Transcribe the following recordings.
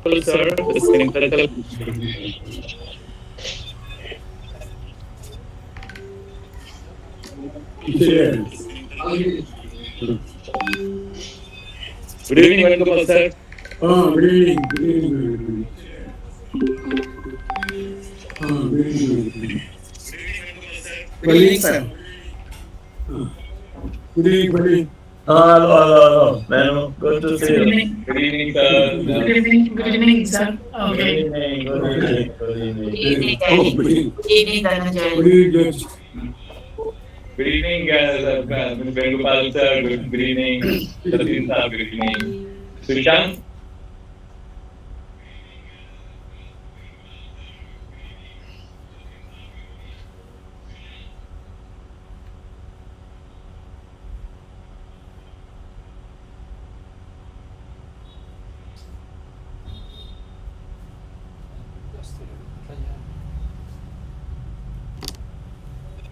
Hello, sir. This is Venkatachaliah. Yes. Good evening, Venugopal, sir. Oh, good evening. Good evening. Oh, good evening. Good evening, sir. Good evening, buddy. Hello. Manu, good to see you. Good evening, sir. Good evening, sir. Okay. Good evening. Oh, good evening. Good evening, Dhananjay. Good evening, Judge. Good evening, Venugopal, sir. Good evening, Sachin, sir. Good evening. Sushant.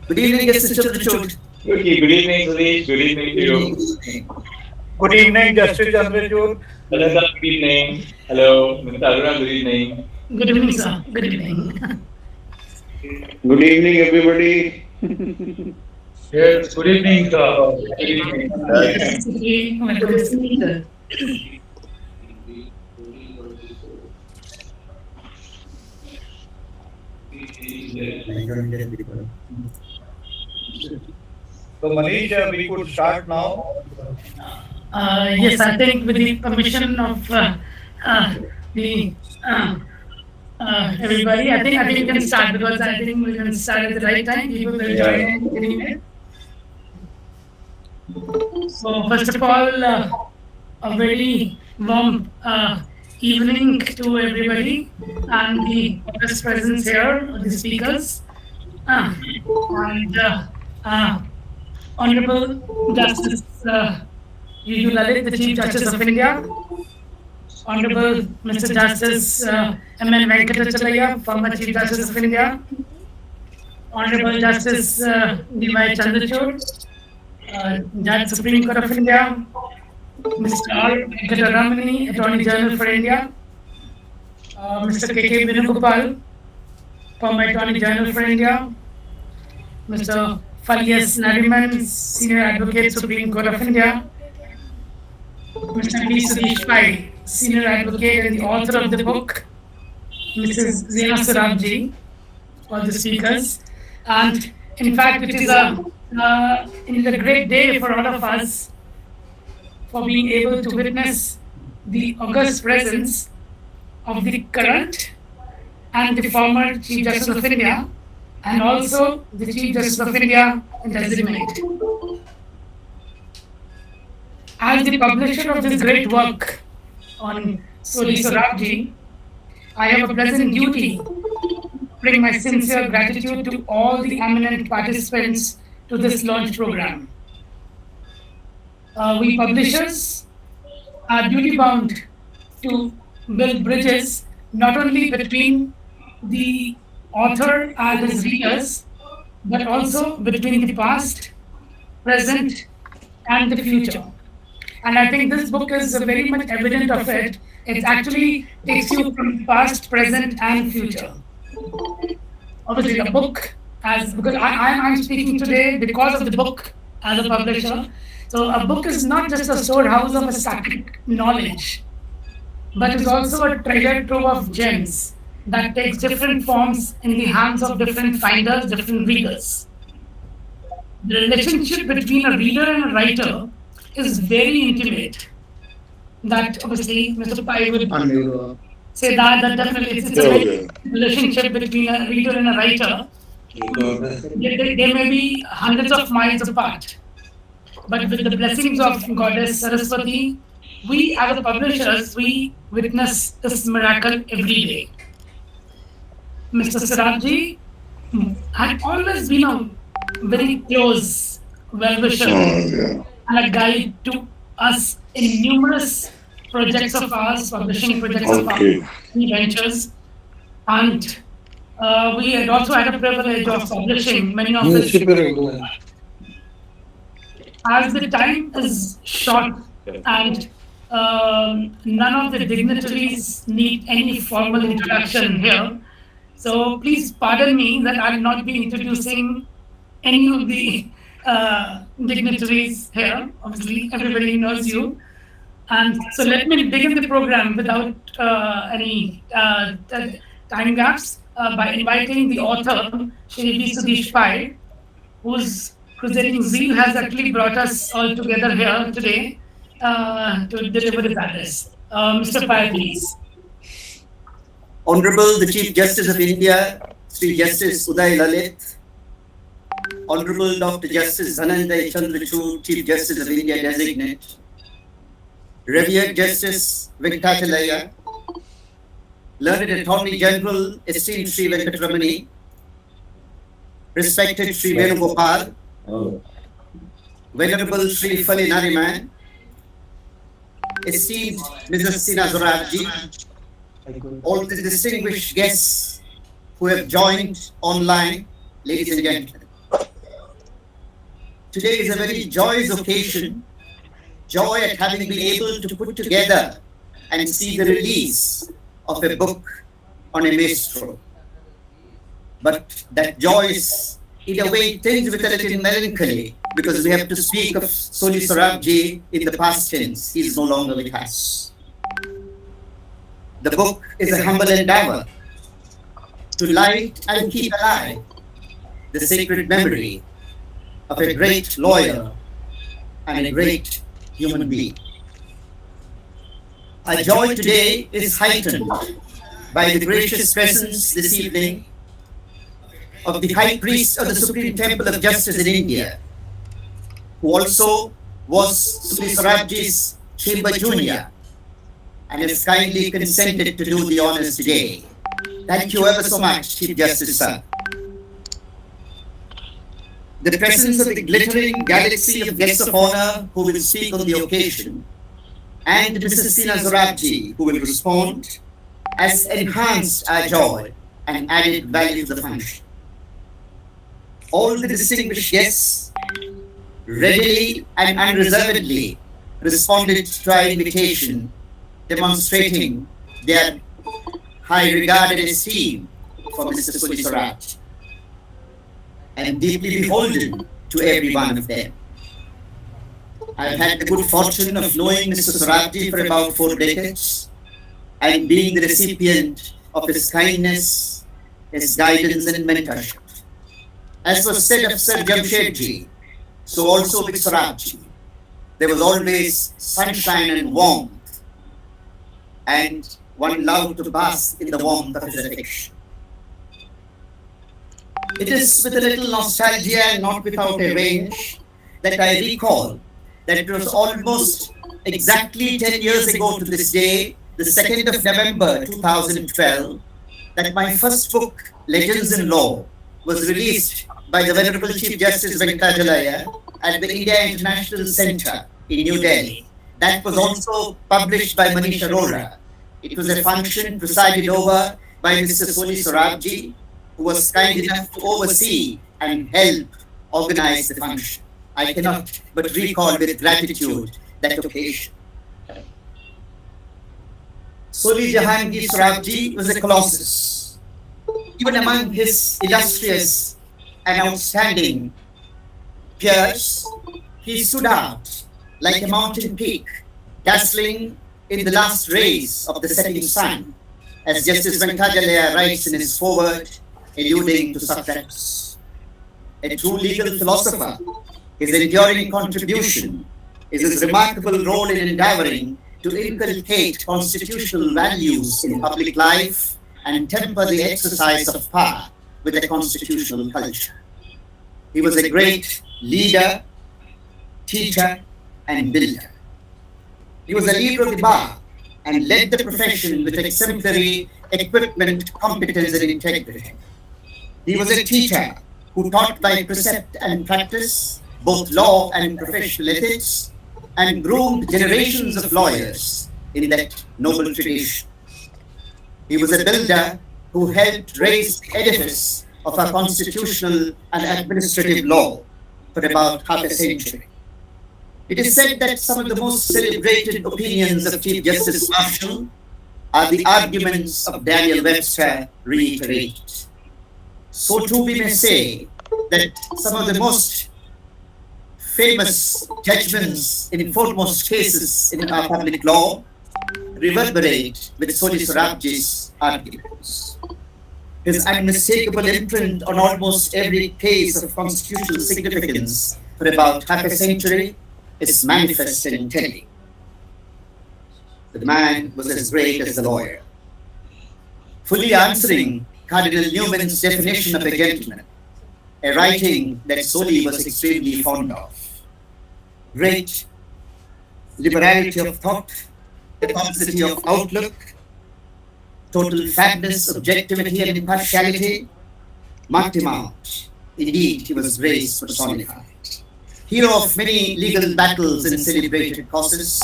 Good evening, Justice Chandrachud. Good evening, Sudish. Good evening to you. Good evening, Justice Chandrachud. Hello, sir. Good evening. Hello, Mr. Aruna. Good evening. Good evening, sir. Good evening. Good evening, everybody. Yes, good evening, sir. Good evening. So, Manish, we could start now. Yes, I think with the permission of the everybody, I think we can start because I think we can start at the right time. People will join in anyway. So first of all, a very warm evening to everybody and the guest presence here, the speakers, and Honorable Justice Uday Lalit, the Chief Justice of India, Honorable Mr. Justice M.N. Venkatachaliah, former Chief Justice of India, Honorable Justice D.Y. Chandrachud, Judge Supreme Court of India, Mr. R. Venkataramani-Attorney General for India, Mr. K.K. Venugopal, former Attorney General for India, Mr. Fali Nariman-Sr, Advocate, Supreme Court of India, Mr. Sudish Pai, Senior Advocate and the author of the book, Mrs. SORABJEE-A, all the speakers. And in fact, it is a great day for all of us for being able to witness the august presence of the current and the former Chief Justice of India, and also the Chief Justice of India designate. As the publisher of this great work on SORABJEE-A, I have a pleasant duty to bring my sincere gratitude to all the eminent participants to this launch program. We publishers are duty bound to build bridges not only between the author and his readers, but also between the past, present, and the future. And I think this book is very much evident of it. It actually takes you from past, present, and future. Obviously, the book, because I'm speaking today because of the book as a publisher. So a book is not just a storehouse of a sacred knowledge, but is also a treasure trove of gems that takes different forms in the hands of different finders, different readers. The relationship between a reader and a writer is very intimate. That obviously Mr. Pai would say that definitely it's a very relationship between a reader and a writer. They may be hundreds of miles apart, but with the blessings of Goddess Saraswati we as the publishers, we witness this miracle every day. Mr. SORABJEE had always been a very close well-wisher and a guide to us in numerous projects of ours, publishing projects of ours, ventures, and we had also had a privilege of publishing many of his. As the time is short and none of the dignitaries need any formal introduction here, so please pardon me that I'll not be introducing any of the dignitaries here. Obviously, everybody knows you. And so let me begin the program without any time gaps by inviting the author, Shri Sudish Pai, whose crusading zeal has actually brought us all together here today to deliver his address. Mr. Pai, please. Honorable the Chief Justice of India, Sri Justice Uday Lalit, Honorable Dr. Justice Chandrachud-Judge, Chief Justice of India Designate, Revered Justice Venkatachaliah, Learned Attorney General, esteemed Sri Vennkataramani, respected Sri Venugopal, Venerable Sri Fali Nariman, esteemed Mrs. SORABJEE, all the distinguished guests who have joined online, ladies and gentlemen. Today is a very joyous occasion, joy at having been able to put together and see the release of a book on a maestro. But that joy is, in a way, tinged with a little melancholy because we have to speak of SOLI SORABJEE in the past tense. He is no longer with us. The book is a humble endeavor to light and keep alive the sacred memory of a great lawyer and a great human being. Our joy today is heightened by the gracious presence this evening of the High Priest of the Supreme Temple of Justice in India, who also was SOLI SORABJEE's Chamber Junior and has kindly consented to do the honors today. Thank you ever so much, Chief Justice Sir. The presence of the glittering galaxy of guests of honor who will speak on the occasion, and Mrs. SORABJEE, who will respond, has enhanced our joy and added value to the function. All the distinguished guests readily and unreservedly responded to our invitation, demonstrating their high regard and esteem for Mr. SOLI SORABJEE. I am deeply beholden to every one of them. I have had the good fortune of knowing Mr. SORABJEE for about 4 decades and being the recipient of his kindness, his guidance and mentorship. As was said of Sir Jamshedji, so also with SORABJEE, there was always sunshine and warmth, and one loved to bask in the warmth of his affection. It is with a little nostalgia and not without a range that I recall that it was almost exactly 10 years ago to this day, the 2nd of November 2012, that my first book, Legends in Law, was released by the Venerable Chief Justice Venkatachaliah at the India International Center in New Delhi. That was also published by Manish Arora. It was a function presided over by Mr. SOLI SORABJEE, who was kind enough to oversee and help organize the function. I cannot but recall with gratitude that occasion. SOLI Jahangir SORABJEE was a colossus. Even among his illustrious and outstanding peers, he stood out like a mountain peak, dazzling in the last rays of the setting sun, as Justice Venkatachaliah writes in his foreword, alluding to Socrates. A true legal philosopher, his enduring contribution is his remarkable role in endeavoring to inculcate constitutional values in public life and temper the exercise of power with a constitutional culture. He was a great leader, teacher, and builder. He was a leader of the bar and led the profession with exemplary equipment, competence, and integrity. He was a teacher who taught by precept and practice both law and professional ethics, and groomed generations of lawyers in that noble tradition. He was a builder who helped raise the edifice of our constitutional and administrative law for about half a century. It is said that some of the most celebrated opinions of Chief Justice Marshall are the arguments of Daniel Webster reiterated. So too we may say that some of the most famous judgments in foremost cases in our public law reverberate with SORABJEE-A's arguments. His unmistakable imprint on almost every case of constitutional significance for about half a century is manifest and telling. The man was as great as the lawyer. Fully answering Cardinal Newman's definition of a gentleman, a writing that SOLI was extremely fond of. Great liberality of thought, capacity of outlook, total fairness, objectivity, and impartiality marked him out. Indeed, he was grace personified. Hero of many legal battles and celebrated causes,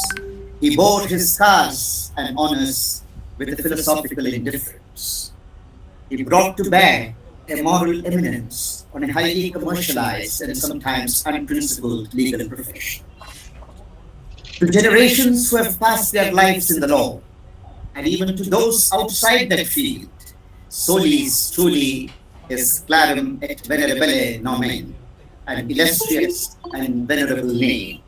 he bore his scars and honors with a philosophical indifference. He brought to bear a moral eminence on a highly commercialized and sometimes unprincipled legal profession. To generations who have passed their lives in the law, and even to those outside that field, SOLI's truly is clarum et venerabile nomen, an illustrious and venerable name.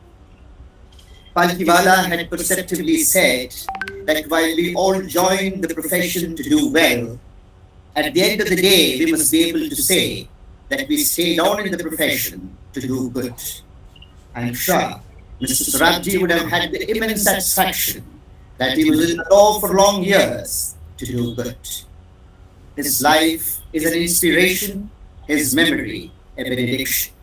Palkiwala had perceptively said that while we all join the profession to do well, at the end of the day, we must be able to say that we stayed on in the profession to do good. I'm sure Mr. SORABJEE would have had the immense satisfaction that he was in the law for long years to do good. His life is an inspiration, his memory a benediction.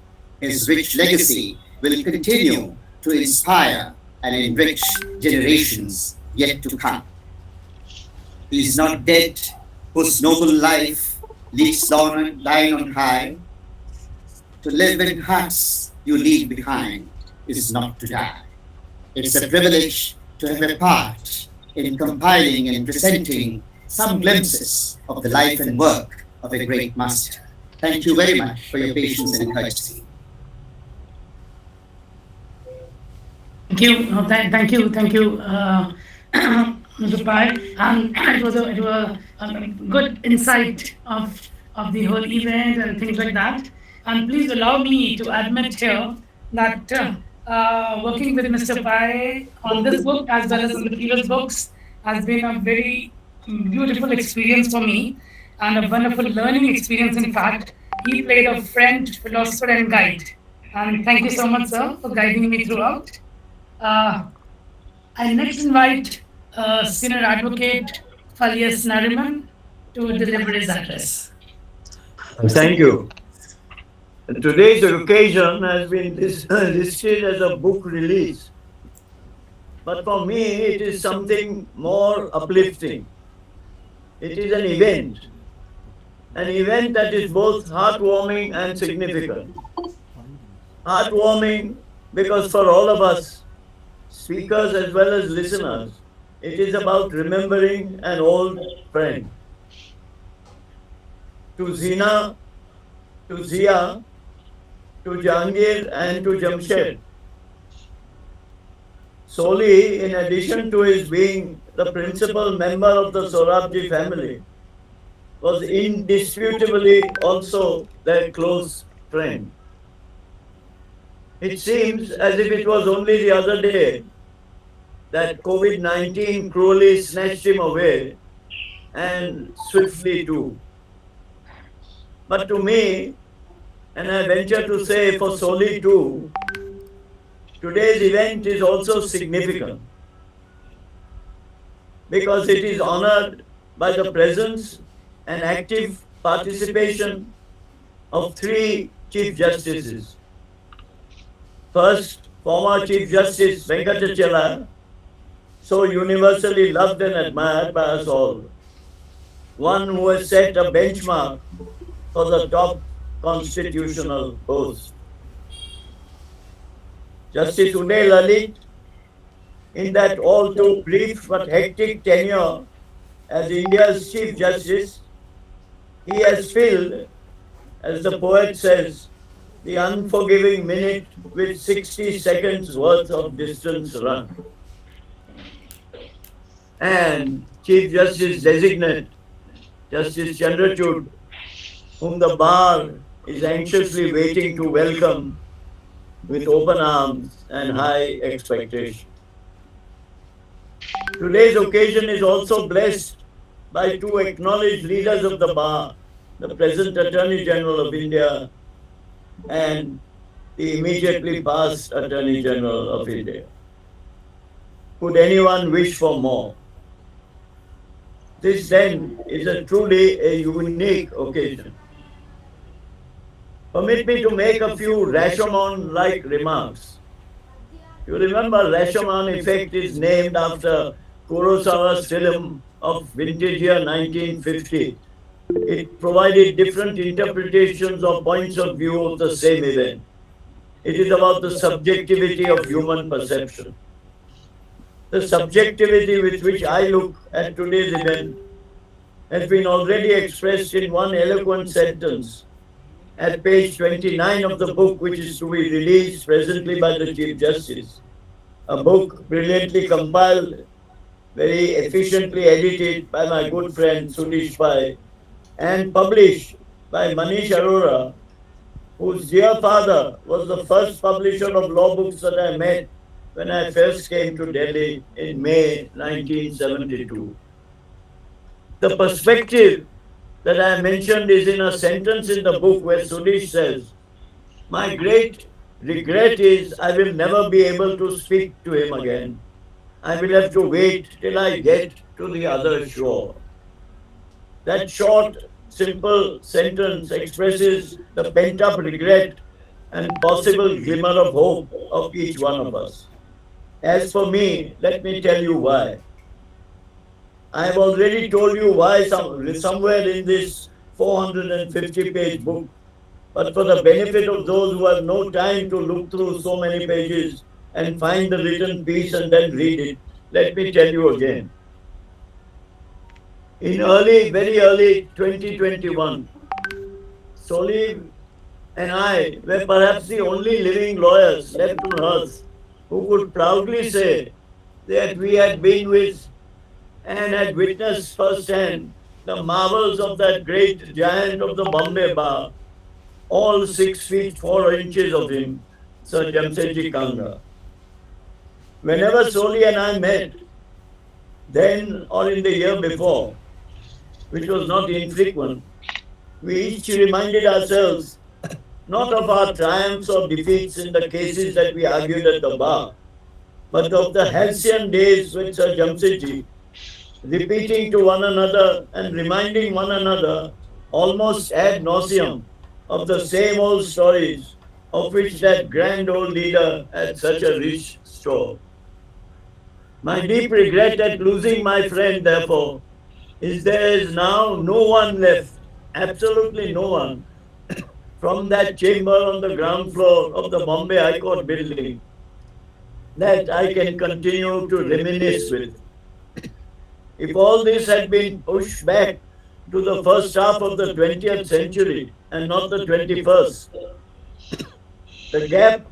His rich legacy will continue to inspire and enrich generations yet to come. He is not dead, whose noble life leads lying on high. To live in hearts you leave behind is not to die. It's a privilege to have a part in compiling and presenting some glimpses of the life and work of a great master. Thank you very much for your patience and courtesy. Thank you. No, thank you, Mr. Pai. It was a good insight of the whole event and things like that. And please allow me to admit here that working with Mr. Pai on this book as well as on the previous books has been a very beautiful experience for me and a wonderful learning experience. In fact, he played a friend, philosopher, and guide. And thank you so much, sir, for guiding me throughout. I next invite Senior Advocate Fali Nariman to deliver his address. Thank you. Today's occasion has been listed as a book release. But for me, it is something more uplifting. It is an event that is both heartwarming and significant. Heartwarming because for all of us, speakers as well as listeners, it is about remembering an old friend. To Zina, to Zia, to Jahangir and to Jamshed. SOLI, in addition to his being the principal member of the SORABJEE family, was indisputably also their close friend. It seems as if it was only the other day that COVID-19 cruelly snatched him away, and swiftly too. But to me, and I venture to say for SOLI too, today's event is also significant because it is honored by the presence and active participation of 3 Chief Justices. First, former Chief Justice Venkatachaliah, so universally loved and admired by us all. One who has set a benchmark for the top constitutional post. Justice Uday Lalit, in that all too brief but hectic tenure as India's Chief Justice, he has filled, as the poet says, the unforgiving minute with 60 seconds worth of distance run. And Chief Justice designate, Justice Chandrachud, whom the bar is anxiously waiting to welcome with open arms and high expectation. Today's occasion is also blessed by two acknowledged leaders of the bar, the present Attorney General of India and the immediately past Attorney General of India. Could anyone wish for more? This then is truly a unique occasion. Permit me to make a few Rashomon-like remarks. You remember Rashomon effect is named after Kurosawa's film of vintage year 1950. It provided different interpretations or points of view of the same event. It is about the subjectivity of human perception. The subjectivity with which I look at today's event has been already expressed in one eloquent sentence at page 29 of the book, which is to be released presently by the Chief Justice. A book brilliantly compiled, very efficiently edited by my good friend Sudish Pai, and published by Manish Arora, whose dear father was the first publisher of law books that I met when I first came to Delhi in May 1972. The perspective that I mentioned is in a sentence in the book where Sudish says, "My great regret is I will never be able to speak to him again. I will have to wait till I get to the other shore." That short, simple sentence expresses the pent-up regret and possible glimmer of hope of each one of us. As for me, let me tell you why. I have already told you why somewhere in this 450-page book, but for the benefit of those who have no time to look through so many pages and find the written piece and then read it, let me tell you again. In very early 2021, SOLI and I were perhaps the only living lawyers left on earth who could proudly say that we had been with and had witnessed firsthand the marvels of that great giant of the Bombay bar, all 6 feet 4 inches of him, Sir Jamsetji Kanga. Whenever SOLI and I met, then or in the year before, which was not infrequent, we each reminded ourselves not of our triumphs or defeats in the cases that we argued at the bar, but of the halcyon days with Sir Jamsetji, repeating to one another and reminding one another almost ad nauseum of the same old stories of which that grand old leader had such a rich store. My deep regret at losing my friend, therefore, is there is now no one left, absolutely no one, from that chamber on the ground floor of the Bombay High Court building that I can continue to reminisce with. If all this had been pushed back to the first half of the 20th century and not the 21st, the gap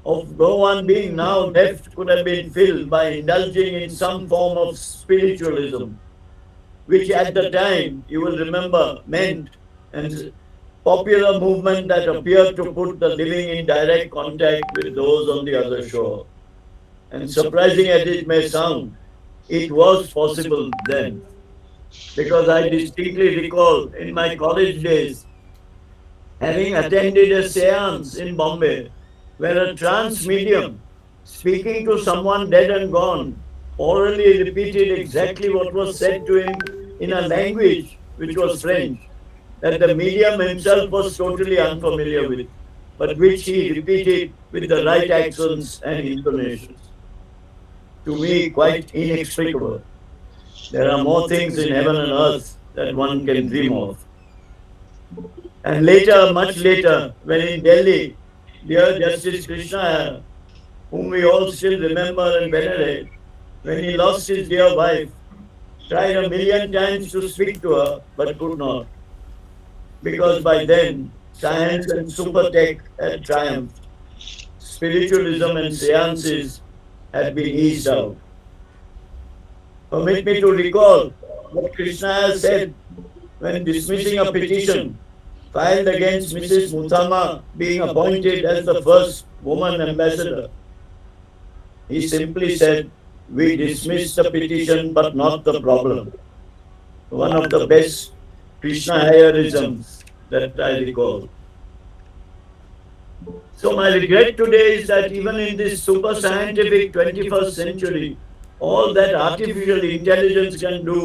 of no one being now left could have been filled by indulging in some form of spiritualism, which at the time, you will remember, meant a popular movement that appeared to put the living in direct contact with those on the other shore. And surprising as it may sound, it was possible then, because I distinctly recall in my college days having attended a séance in Bombay where a trance medium, speaking to someone dead and gone, orally repeated exactly what was said to him in a language which was French, that the medium himself was totally unfamiliar with, but which he repeated with the right accents and intonations. to me quite inexplicable. There are more things in heaven and earth that one can dream of. And later, much later, when in Delhi, dear Justice Krishna, whom we all still remember and venerate, when he lost his dear wife, tried a million times to speak to her, but could not. Because by then, science and super tech had triumphed. Spiritualism and seances had been eased out. Permit me to recall what Krishna has said when dismissing a petition filed against Mrs. Muthama being appointed as the first woman ambassador. He simply said, "We dismiss the petition but not the problem." One of the best Krishna Hayarisms that I recall. So my regret today is that even in this super scientific 21st century, all that artificial intelligence can do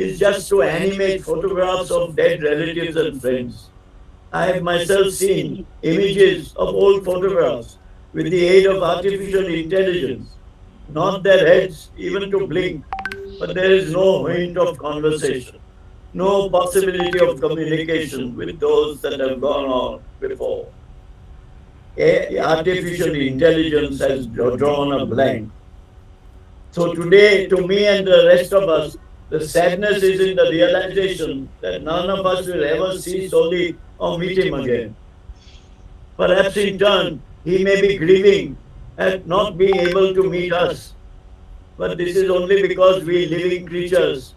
is just to animate photographs of dead relatives and friends. I have myself seen images of old photographs with the aid of artificial intelligence, not their heads even to blink, but there is no hint of conversation, no possibility of communication with those that have gone on before. Artificial intelligence has drawn a blank. So today, to me and the rest of us, the sadness is in the realization that none of us will ever see SOLI or meet him again. Perhaps in turn, he may be grieving at not being able to meet us. But this is only because we living creatures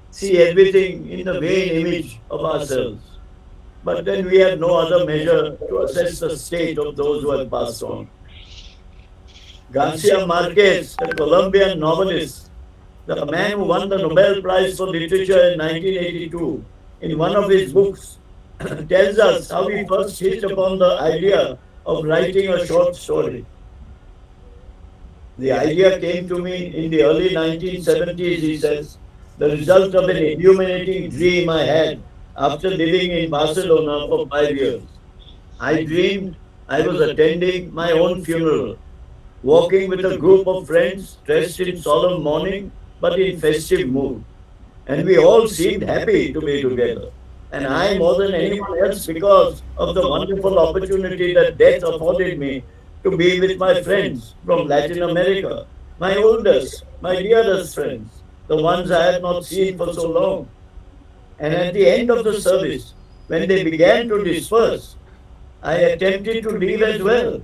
see everything in the vain image of ourselves. But then we have no other measure to assess the state of those who have passed on. Garcia Marquez, the Colombian novelist, the man who won the Nobel Prize for Literature in 1982, in one of his books, tells us how he first hit upon the idea of writing a short story. The idea came to me in the early 1970s, he says, the result of an illuminating dream I had after living in Barcelona for 5 years. I dreamed I was attending my own funeral, walking with a group of friends dressed in solemn mourning but in festive mood. And we all seemed happy to be together. And I more than anyone else because of the wonderful opportunity that death afforded me to be with my friends from Latin America, my oldest, my dearest friends, the ones I had not seen for so long. And at the end of the service, when they began to disperse, I attempted to leave as well.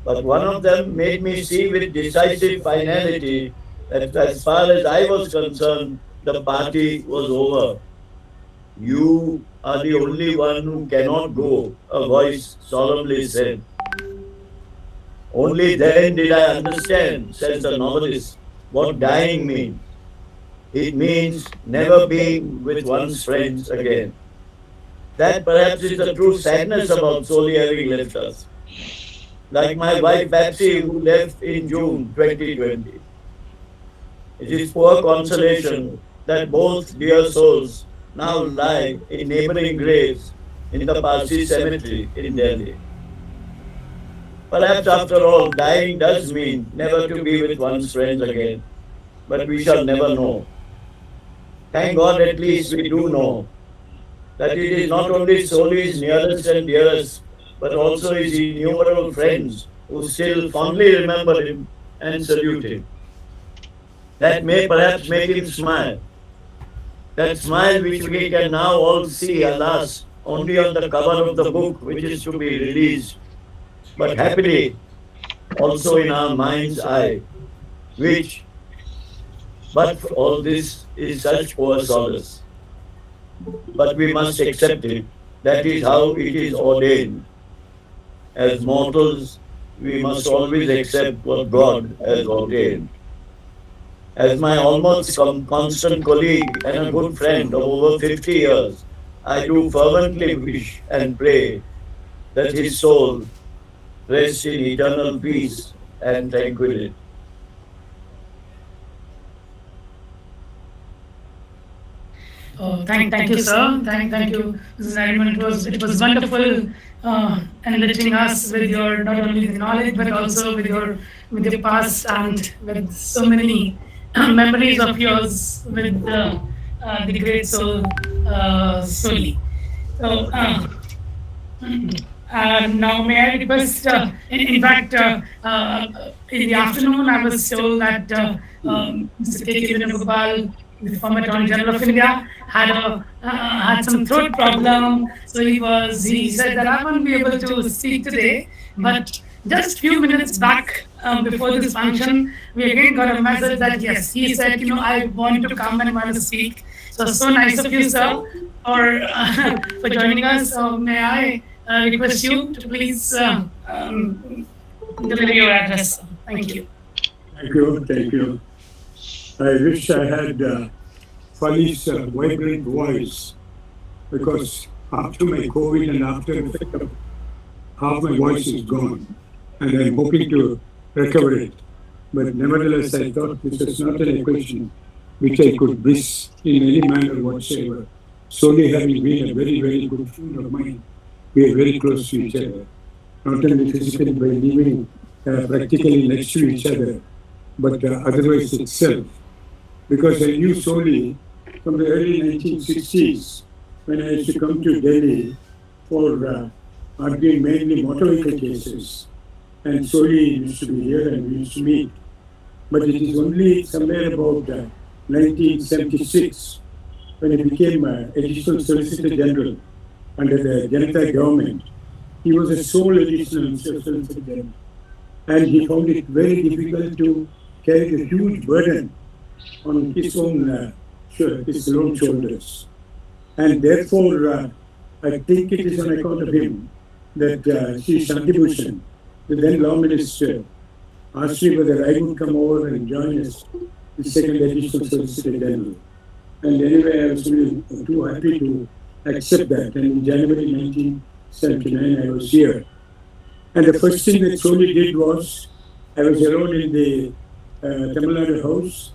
But one of them made me see with decisive finality that as far as I was concerned, the party was over. "You are the only one who cannot go," a voice solemnly said. Only then did I understand, says the novelist, what dying means. It means never being with one's friends again. That perhaps is the true sadness about SOLI having left us. Like my wife Patsy, who left in June 2020. It is poor consolation that both dear souls now lie in neighboring graves in the Parsi cemetery in Delhi. Perhaps after all, dying does mean never to be with one's friends again, but we shall never know. Thank God at least we do know that it is not only SOLI's nearest and dearest, but also his innumerable friends who still fondly remember him and salute him. That may perhaps make him smile. That smile which we can now all see, alas, only on the cover of the book which is to be released, but happily also in our mind's eye, which, but for all this is such poor solace. But we must accept it. That is how it is ordained. As mortals, we must always accept what God has ordained. As my almost constant colleague and a good friend of over 50 years, I do fervently wish and pray that his soul rest in eternal peace and tranquility. Thank you, sir. Thank you, Mrs. Nariman. It was wonderful enriching us with your not only the knowledge but also with your past and with so many memories of yours with the great soul Soli. So now may I request? In fact, in the afternoon I was told that Mr. K. Venugopal, the former Attorney General of India, had some throat problem. So he said that I won't be able to speak today. But just few minutes back, before this function, we again got a message that yes, he said, I want to come and want to speak. So nice of you, sir, for joining us. So may I request you to please deliver your address. Thank you. Thank you. I wish I had Fali's vibrant voice, because after my COVID and after effect of half my voice is gone, and I'm hoping to recover it. But nevertheless, I thought this was not an equation which I could miss in any manner whatsoever. Soli having been a very, very good friend of mine, we are very close to each other, not only physically by living practically next to each other, but otherwise itself. Because I knew Soli from the early 1960s, when I used to come to Delhi for arguing mainly motor vehicle cases. And Soli used to be here and we used to meet. But it is only somewhere about 1976 when he became Additional Solicitor General under the Janata government. He was a sole Additional Solicitor General. And he found it very difficult to carry the huge burden on his own shoulders. And therefore, I think it is on account of him that Sri Shantibhushan, the then Law Minister, asked me whether I would come over and join us, the second Additional Solicitor General. And anyway, I was really too happy to accept that. And in January 1979, I was here. And the first thing that Soli did was, I was alone in the Tamil Nadu house.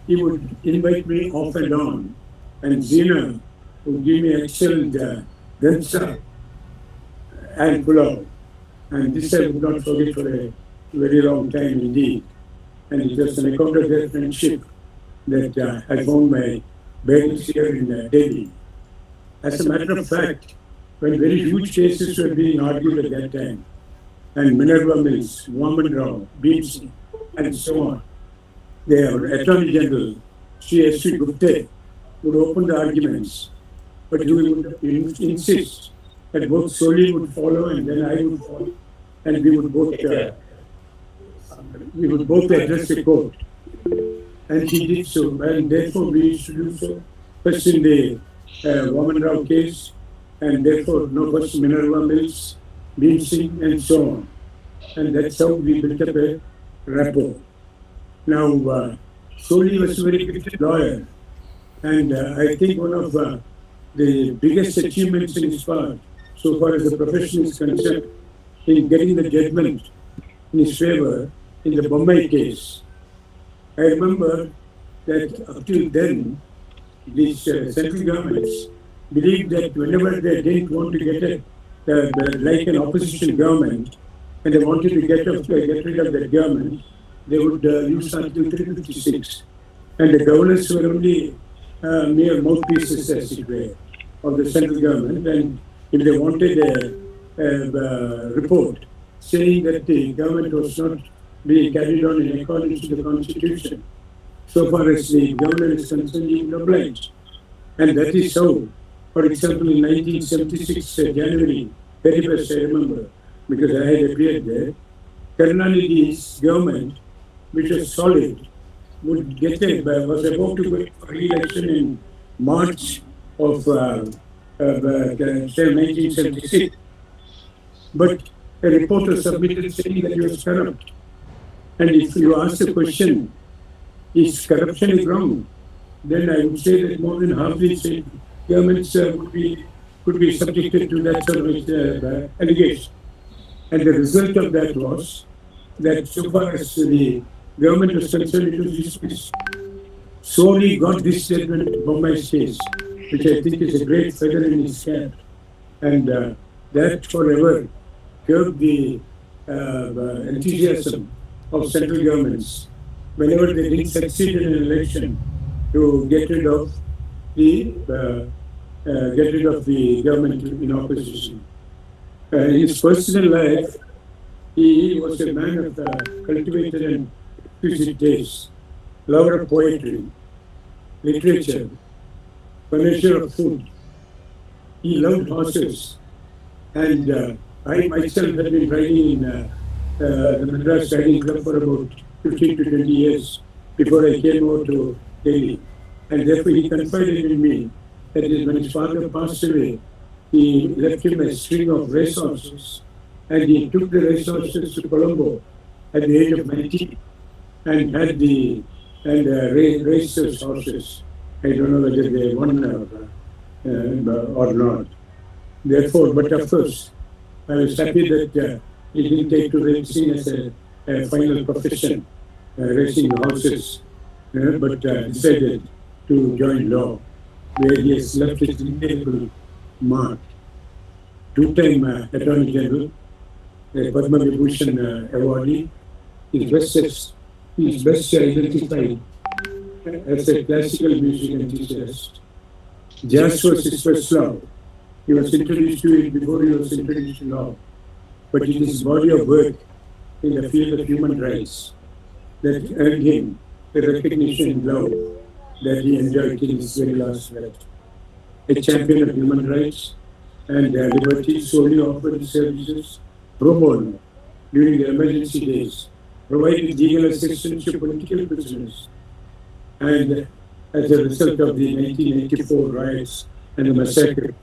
He would invite me off and on. And Zina would give me excellent dansa and pulao. And this I would not forget for a very long time indeed. And it was an account of their friendship that I found my bearings here in Delhi. As a matter of fact, when very huge cases were being argued at that time, and Minerva Mills, Waman Rao, Beamsey, and so on, the Attorney General, Sri S.V. Gupte, would open the arguments, but he would insist that both Soli would follow and then I would follow, and we would both address the court. And he did so, and therefore we used to do so. First in the Waman Rao case, and therefore first Minerva Mills, Beamsey, and so on. And that's how we built up a rapport. Now, Soli was a very gifted lawyer, and I think one of the biggest achievements in his part, so far as the profession is concerned, in getting the judgment in his favor in the Bombay case. I remember that up till then, these central governments believed that whenever they didn't want to get it, like an opposition government, and they wanted to get rid of that government, they would use Article 356. And the governors were only mere mouthpieces, as it were, of the central government. And if they wanted a report saying that the government was not being carried on in accordance to the Constitution, so far as the government is concerned, he would oblige. And that is how, for example, in 1976, January 31st, I remember, because I had appeared there, Karunanidhi's government, which was solid, would was about to go for re-election in March of 1976. But a reporter submitted saying that he was corrupt. And if you ask the question, is corruption wrong? Then I would say that more than half the state governments could be subjected to that sort of allegation. And the result of that was that so far as the government was concerned, it was dismissed. Soli got this judgment in Bombay's case which I think is a great feather in his cap. And that forever curbed the enthusiasm of central governments whenever they didn't succeed in an election to get rid of the government in opposition. In his personal life, he was a man of cultivated and exquisite taste, lover of poetry, literature, connoisseur of food. He loved horses, and I myself had been riding in the Madras Riding Club for about 15 to 20 years before I came over to Delhi. And therefore he confided in me that when his father passed away, he left him a string of racehorses, and he took the racehorses to Colombo at the age of 19 and had raced those horses. I don't know whether they won or not. Therefore, but of course, I was happy that he didn't take to racing as a final profession, racing horses, but decided to join law, where he has left his indelible mark. Two-time Attorney General, a Padma Vibhushan awardee, is best identified as a classical music enthusiast. Jazz was his first love. He was introduced to it before he was introduced to law. But it is his body of work in the field of human rights that earned him the recognition and love that he enjoyed till his very last breath. A champion of human rights and liberty, solely offered his services pro bono during the emergency days, provided legal assistance to political prisoners. And as a result of the 1984 riots and the massacre,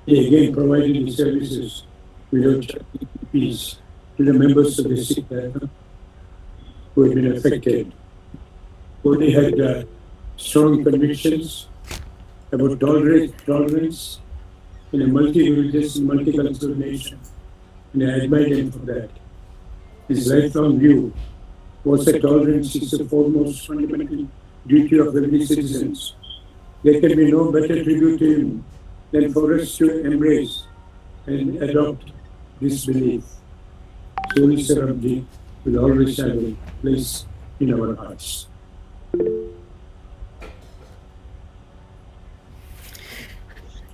he again provided his services without peace to the members of the Sikh Dharma who had been affected. Uday had strong convictions about tolerance in a multi-religious and multicultural nation, and I admired him for that. His lifelong view was that tolerance is the foremost fundamental duty of every citizen. There can be no better tribute to him than for us to embrace and adopt this belief. SOLI SORABJEE will always have a place in our hearts.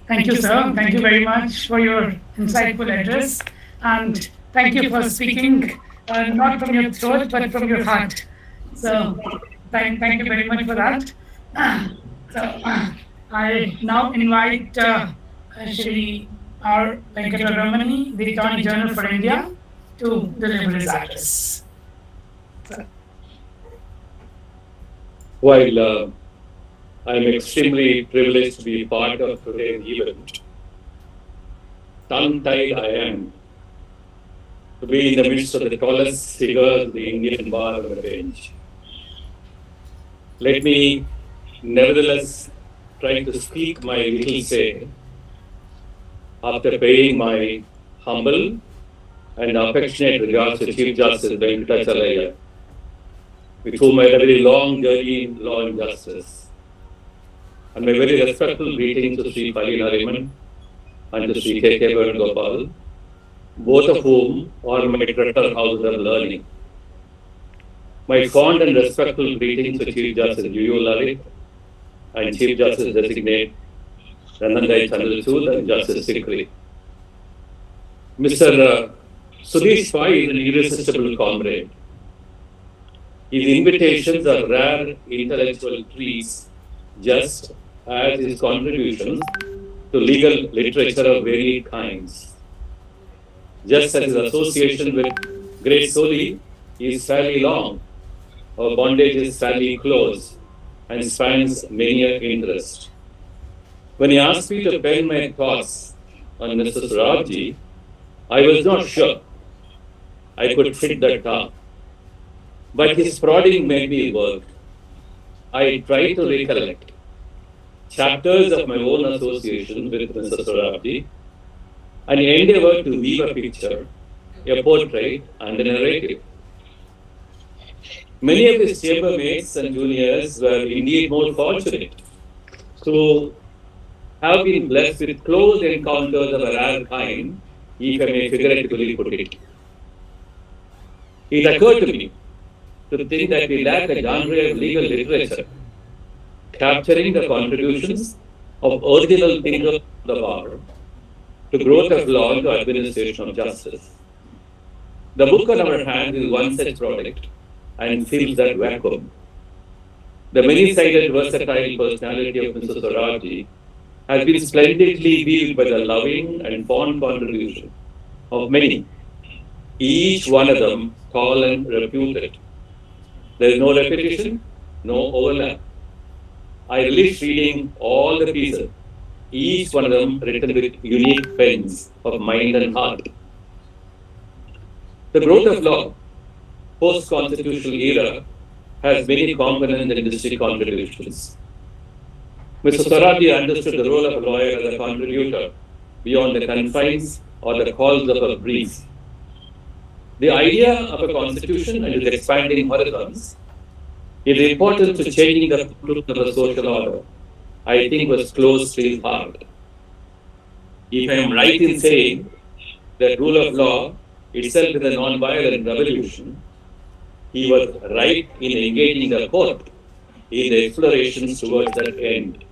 Thank you, sir. Thank you very much for your insightful address. And thank you for speaking, not from your throat, but from your heart. So thank you very much for that. I now invite Shri R. Venkataramani, the Attorney General for India, to deliver his address. While I'm extremely privileged to be part of today's event, tongue-tied I am to be in the midst of the tallest figures of the Indian bar on the bench. Let me nevertheless try to speak my little say after paying my humble and affectionate regards to Chief Justice Venkatachaliah, with whom I had a very long journey in law and justice, and my very respectful greetings to Sri Fali Nariman and to Sri K.K. Venugopal, both of whom are my treasure houses of learning. My fond and respectful greetings to Chief Justice Uday Umesh Lalit and Chief Justice Designate Chandrachud-Judge and Justice Sikri. Mr. Sudish Pai is an irresistible comrade. His invitations are rare intellectual treats, just as his contributions to legal literature of varied kinds. Just as his association with great SOLI is fairly long, our bondage is fairly close and spans many an interest. When he asked me to pen my thoughts on Mr. SORABJEE, I was not sure I could fit that task. But his prodding made me work. I tried to recollect chapters of my own association with Mr. SORABJEE and endeavored to weave a picture, a portrait, and a narrative. Many of his chambermates and juniors were indeed more fortunate to have been blessed with close encounters of a rare kind, if I may figuratively put it. It occurred to me to think that we lack a genre of legal literature capturing the contributions of original thinkers of the power to growth of law and to administration of justice. The book on our hands is one such product and fills that vacuum. The many-sided, versatile personality of Mr. SORABJEE has been splendidly viewed by the loving and fond contribution of many, each one of them tall and reputed. There is no repetition, no overlap. I relish reading all the pieces, each one of them written with unique pens of mind and heart. The growth of law, post-constitutional era, has many components and distinct contributions. Mr. SORABJEE understood the role of a lawyer as a contributor beyond the confines or the calls of a breeze. The idea of a constitution and its expanding horizons is important to changing the truth of the social order, I think was close to his heart. If I am right in saying that rule of law itself is a non-violent revolution, he was right in engaging the court in the explorations towards that end.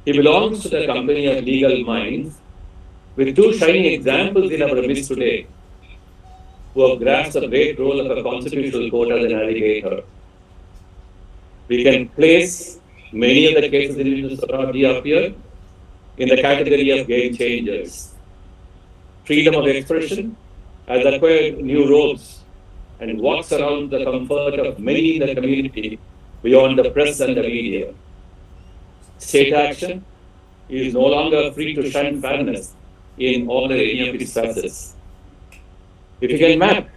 He belongs to the company of legal minds with two shining examples in our midst today who have grasped the great role of a constitutional court as a navigator. We can place many of the cases in which SORABJEE appear in the category of game changers. Freedom of expression has acquired new robes and walks around the comfort of many in the community beyond the press and the media. State action is no longer free to shun fairness in all any of its facets. If you can map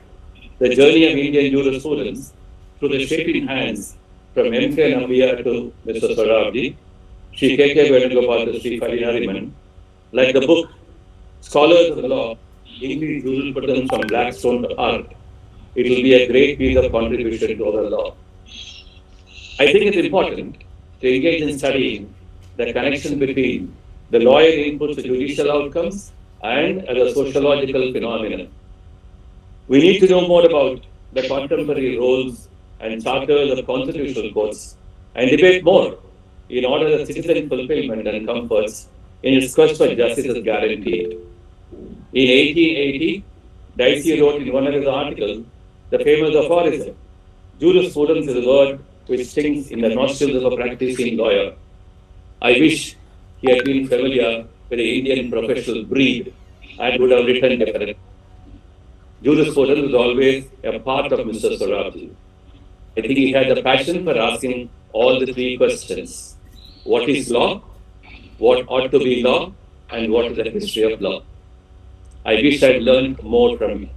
the journey of Indian jurisprudence through the shaping hands from M.K. Nambiar to Mr. SORABJEE, Sri K.K. Venugopal to Sri Fali Nariman, like the book Scholars of the Law, English Jurisprudence from Blackstone to Art, it will be a great piece of contribution to our law. I think it's important to engage in studying the connection between the lawyer inputs to judicial outcomes and the sociological phenomenon. We need to know more about the contemporary roles and charters of constitutional courts and debate more in order that citizen fulfillment and comforts in its quest for justice is guaranteed. In 1880, Dicey wrote in one of his articles the famous aphorism, jurisprudence is a word which stings in the nostrils of a practicing lawyer. I wish he had been familiar with the Indian professional breed and would have written differently. Jurisprudence is always a part of Mr. SORABJEE. I think he had the passion for asking all the three questions. What is law? What ought to be law? And what is the history of law? I wish I had learned more from him.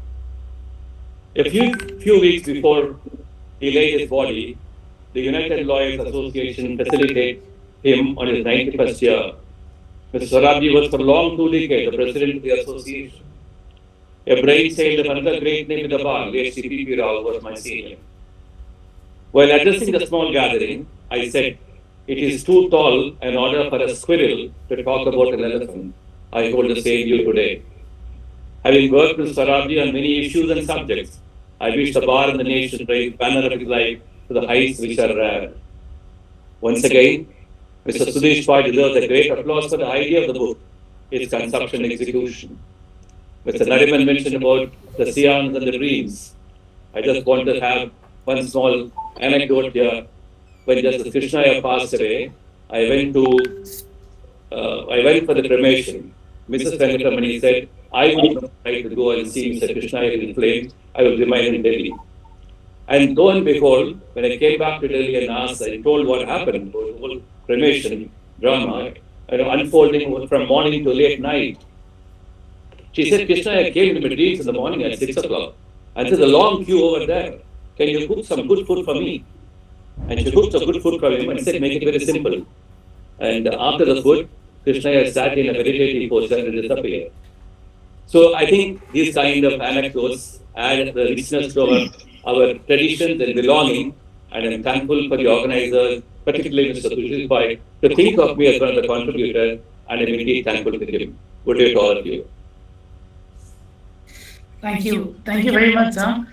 A few weeks before he laid his body, the United Lawyers Association facilitated him on his 91st year. Mr. SORABJEE was for long 2 decades the president of the association. A brainchild of another great name in the bar, late C.P.P. Rao, was my senior. While addressing the small gathering, I said, it is too tall an order for a squirrel to talk about an elephant. I hold the same view today. Having worked with SORABJEE on many issues and subjects, I wish the bar and the nation raise banner of his life to the heights which are rare. Once again, Mr. Sudish Pai deserves a great applause for the idea of the book, its conception and execution. Mr. Nariman mentioned about the seance and the dreams. I just want to have one small anecdote here. When Justice Krishna passed away, I went for the cremation. Mrs. Venkatamani said, I would not like to go and see Mr. Krishna in flames. I will remain in Delhi. And lo and behold, when I came back to Delhi and asked, I told what happened, the whole cremation drama, unfolding from morning to late night. She said, Krishna came in my dreams in the morning at 6 o'clock. And there's a long queue over there. Can you cook some good food for me? And she cooked some good food for him and said, make it very simple. And after the food, Krishna sat in a meditative posture and disappeared. So I think these kind of anecdotes add the richness to our traditions and belonging. And I'm thankful for the organizers particularly Mr. Sudish Pai, to think of me as one of the contributors, and I'm indeed thankful to him. Good day to all of you. Thank you. Thank you very much, sir.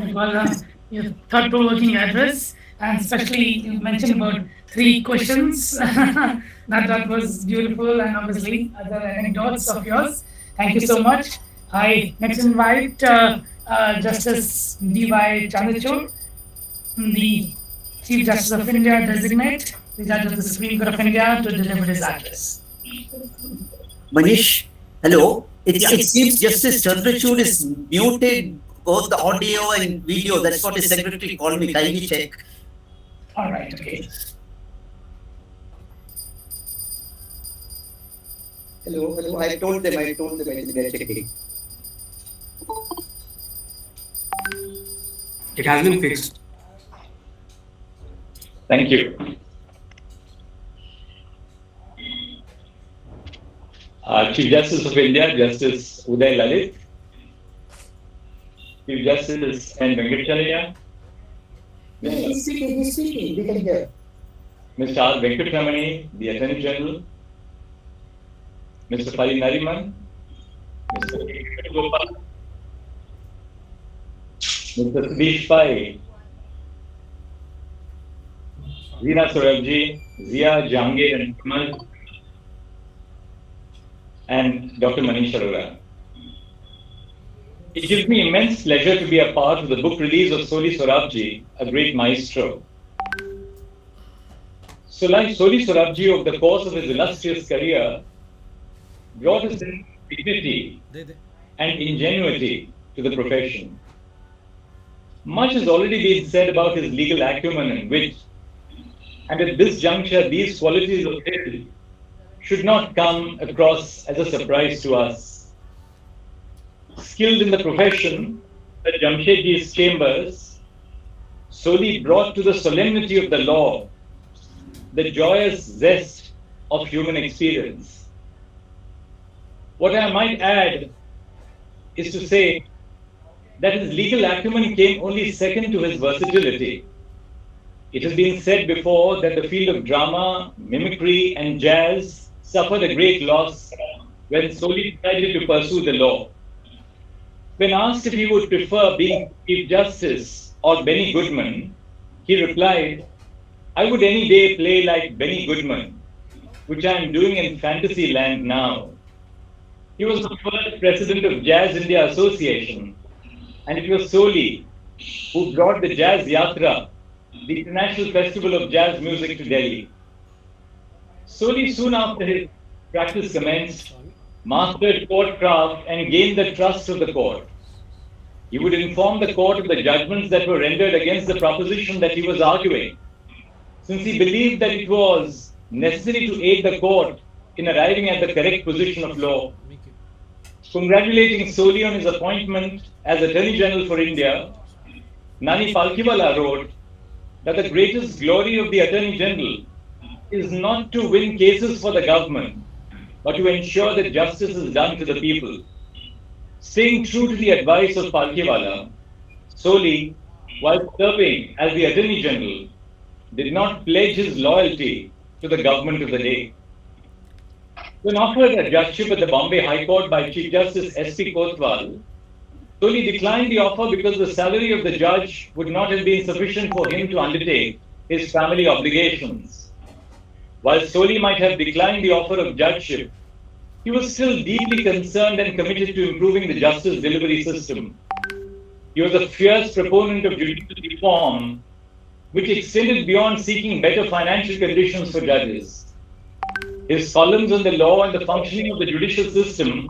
It was your thought-provoking address, and especially you mentioned about 3 questions. that was beautiful, and obviously other anecdotes of yours. Thank you so much. I next invite Justice D.Y. Chandrachud, the Chief Justice of India designate, the Judge of the Supreme Court of India, to deliver his address. Manish, hello. It seems Justice Chandrachud is muted both the audio and video. That's what his secretary called me. Kindly check. All right, okay. Hello. I told them I think they're checking. It has been fixed. Thank you. Chief Justice of India, Justice Uday Lalit, Chief Justice N. Venkatachaliah, He's speaking. We can hear. Mr. R. Venkatamani, the Attorney General, Mr. Fali Nariman, Mr. Venugopal, Mr. Sudish Pai, Zina SORABJEE, Zia, Jahangir and Kamal, and Dr. Manish Arora. It gives me immense pleasure to be a part of the book release of SOLI SORABJEE, a great maestro. SOLI SORABJEE, over the course of his illustrious career, brought his dignity and ingenuity to the profession. Much has already been said about his legal acumen and wit, and at this juncture, these qualities of his should not come across as a surprise to us. Skilled in the profession, at Jamshedji's chambers, SOLI brought to the solemnity of the law the joyous zest of human experience. What I might add is to say that his legal acumen came only second to his versatility. It has been said before that the field of drama, mimicry, and jazz suffered a great loss when SOLI decided to pursue the law. When asked if he would prefer being Chief Justice or Benny Goodman, he replied, "I would any day play like Benny Goodman, which I am doing in fantasy land now." He was the first president of Jazz India Association, and it was SOLI who brought the Jazz Yatra, the international festival of jazz music, to Delhi. SOLI, soon after his practice commenced, mastered court craft and gained the trust of the court. He would inform the court of the judgments that were rendered against the proposition that he was arguing, since he believed that it was necessary to aid the court in arriving at the correct position of law. Congratulating SOLI on his appointment as Attorney General for India, Nani Palkhiwala wrote that the greatest glory of the Attorney General is not to win cases for the government, but to ensure that justice is done to the people. Staying true to the advice of Palkhiwala, SOLI, while serving as the Attorney General, did not pledge his loyalty to the government of the day. When offered a judgeship at the Bombay High Court by Chief Justice S.P. Kotwal, SOLI declined the offer because the salary of the judge would not have been sufficient for him to undertake his family obligations. While SOLI might have declined the offer of judgeship, he was still deeply concerned and committed to improving the justice delivery system. He was a fierce proponent of judicial reform, which extended beyond seeking better financial conditions for judges. His columns on the law and the functioning of the judicial system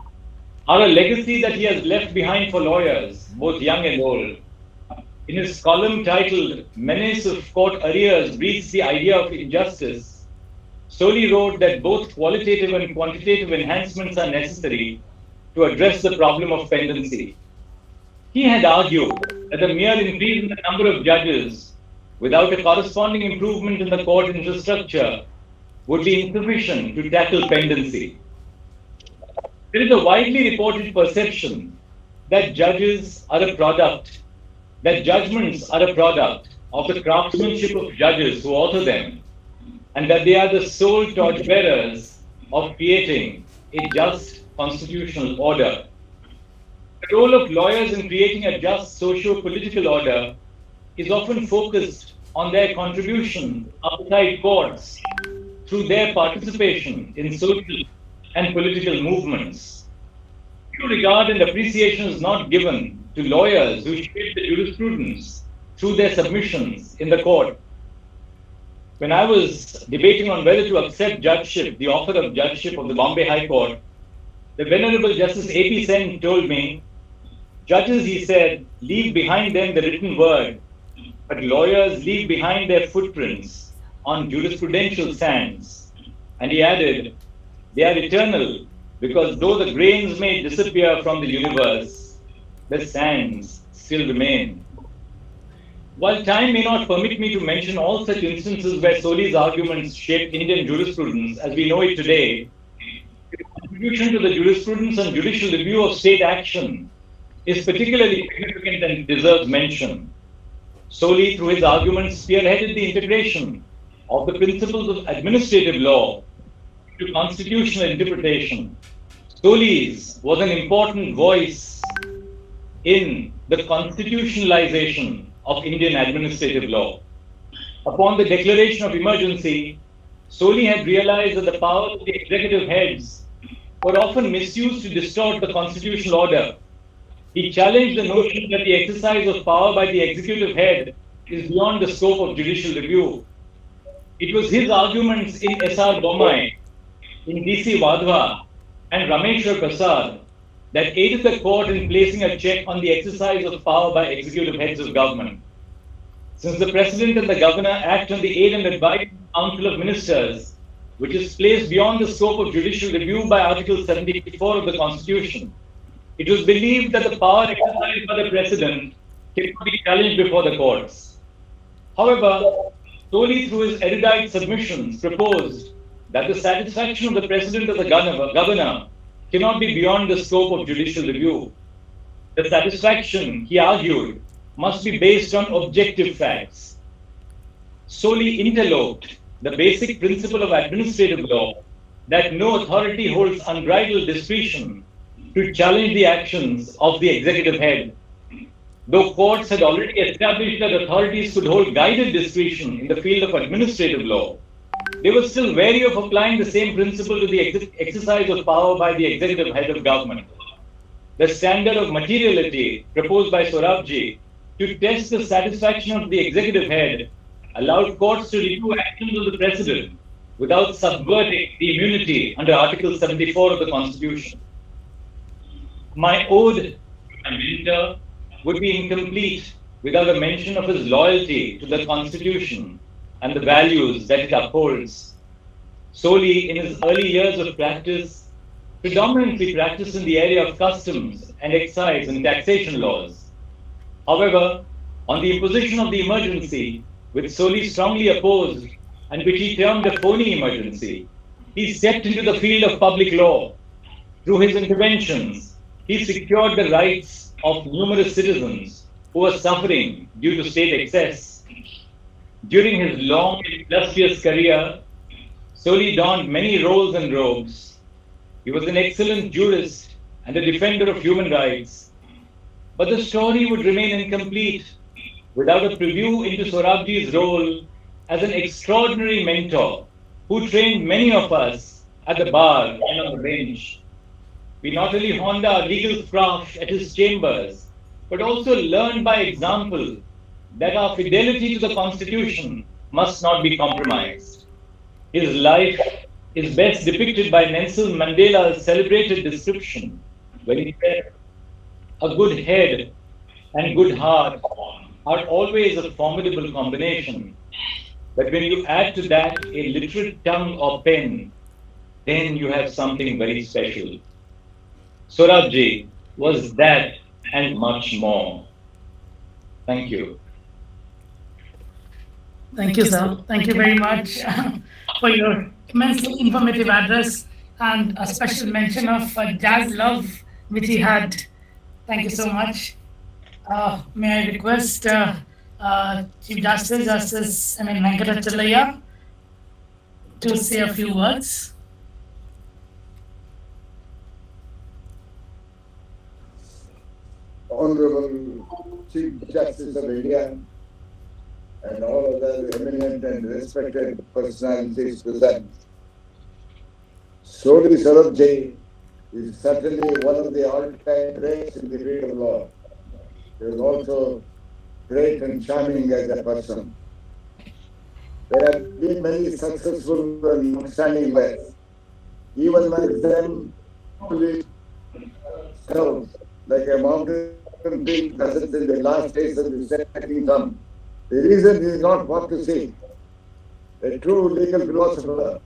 are a legacy that he has left behind for lawyers, both young and old. In his column titled "Menace of Court Arrears Breeds the Idea of Injustice," SOLI wrote that both qualitative and quantitative enhancements are necessary to address the problem of pendency. He had argued that the mere increase in the number of judges without a corresponding improvement in the court infrastructure would be insufficient to tackle pendency. There is a widely reported perception that judgments are a product of the craftsmanship of judges who author them, and that they are the sole torchbearers of creating a just constitutional order. The role of lawyers in creating a just socio-political order is often focused on their contribution outside courts through their participation in social and political movements. Due regard and appreciation is not given to lawyers who shape the jurisprudence through their submissions in the court. When I was debating on whether to accept judgeship, the offer of judgeship of the Bombay High Court, the Venerable Justice A.P. Sen told me, "Judges," he said, "leave behind them the written word, but lawyers leave behind their footprints on jurisprudential sands." And he added, "They are eternal, because though the grains may disappear from the universe, the sands still remain." While time may not permit me to mention all such instances where SOLI's arguments shaped Indian jurisprudence as we know it today, the contribution to the jurisprudence and judicial review of state action is particularly significant and deserves mention. SOLI, through his arguments, spearheaded the integration of the principles of administrative law to constitutional interpretation. SOLI's was an important voice in the constitutionalization of Indian administrative law. Upon the declaration of emergency, SOLI had realized that the powers of the executive heads were often misused to distort the constitutional order. He challenged the notion that the exercise of power by the executive head is beyond the scope of judicial review. It was his arguments in S.R. Bommai, in D.C. Wadhwa, and Rameshwar Prasad that aided the court in placing a check on the exercise of power by executive heads of government. Since the President and the Governor act on the aid and advice Council of Ministers, which is placed beyond the scope of judicial review by Article 74 of the Constitution, it was believed that the power exercised by the President cannot be challenged before the courts. However, SOLI, through his erudite submissions, proposed that the satisfaction of the President or the Governor cannot be beyond the scope of judicial review. The satisfaction, he argued, must be based on objective facts. SOLI interloped the basic principle of administrative law that no authority holds unbridled discretion to challenge the actions of the executive head. Though courts had already established that authorities could hold guided discretion in the field of administrative law, they were still wary of applying the same principle to the exercise of power by the executive head of government. The standard of materiality proposed by SORABJEE to test the satisfaction of the executive head allowed courts to review actions of the President without subverting the immunity under Article 74 of the Constitution. My ode to my mentor would be incomplete without a mention of his loyalty to the Constitution and the values that it upholds. SOLI, in his early years of practice, predominantly practiced in the area of customs and excise and taxation laws. However, on the imposition of the emergency, which SOLI strongly opposed and which he termed a phony emergency, he stepped into the field of public law. Through his interventions, he secured the rights of numerous citizens who were suffering due to state excess. During his long and illustrious career, SOLI donned many roles and robes. He was an excellent jurist and a defender of human rights. But the story would remain incomplete without a preview into SORABJEE's role as an extraordinary mentor who trained many of us at the bar and on the bench. We not only honed our legal craft at his chambers, but also learned by example that our fidelity to the Constitution must not be compromised. His life is best depicted by Nelson Mandela's celebrated description when he said, "A good head and good heart are always a formidable combination, but when you add to that a literate tongue or pen, then you have something very special." SORABJEE was that and much more. Thank you. Thank you, sir. Thank you very much for your immensely informative address and a special mention of jazz love which he had. Thank you so much. May I request Chief Justice Venkatachaliah to say a few words. Honorable Chief Justice of India and all other eminent and respected personalities present. SORABJEE-A is certainly one of the all-time greats in the field of law. He was also great and charming as a person. There have been many successful and outstanding lawyers. Even among them, only served like a mountain peak present in the last days of the second term. The reason is not what to say. A true legal philosopher,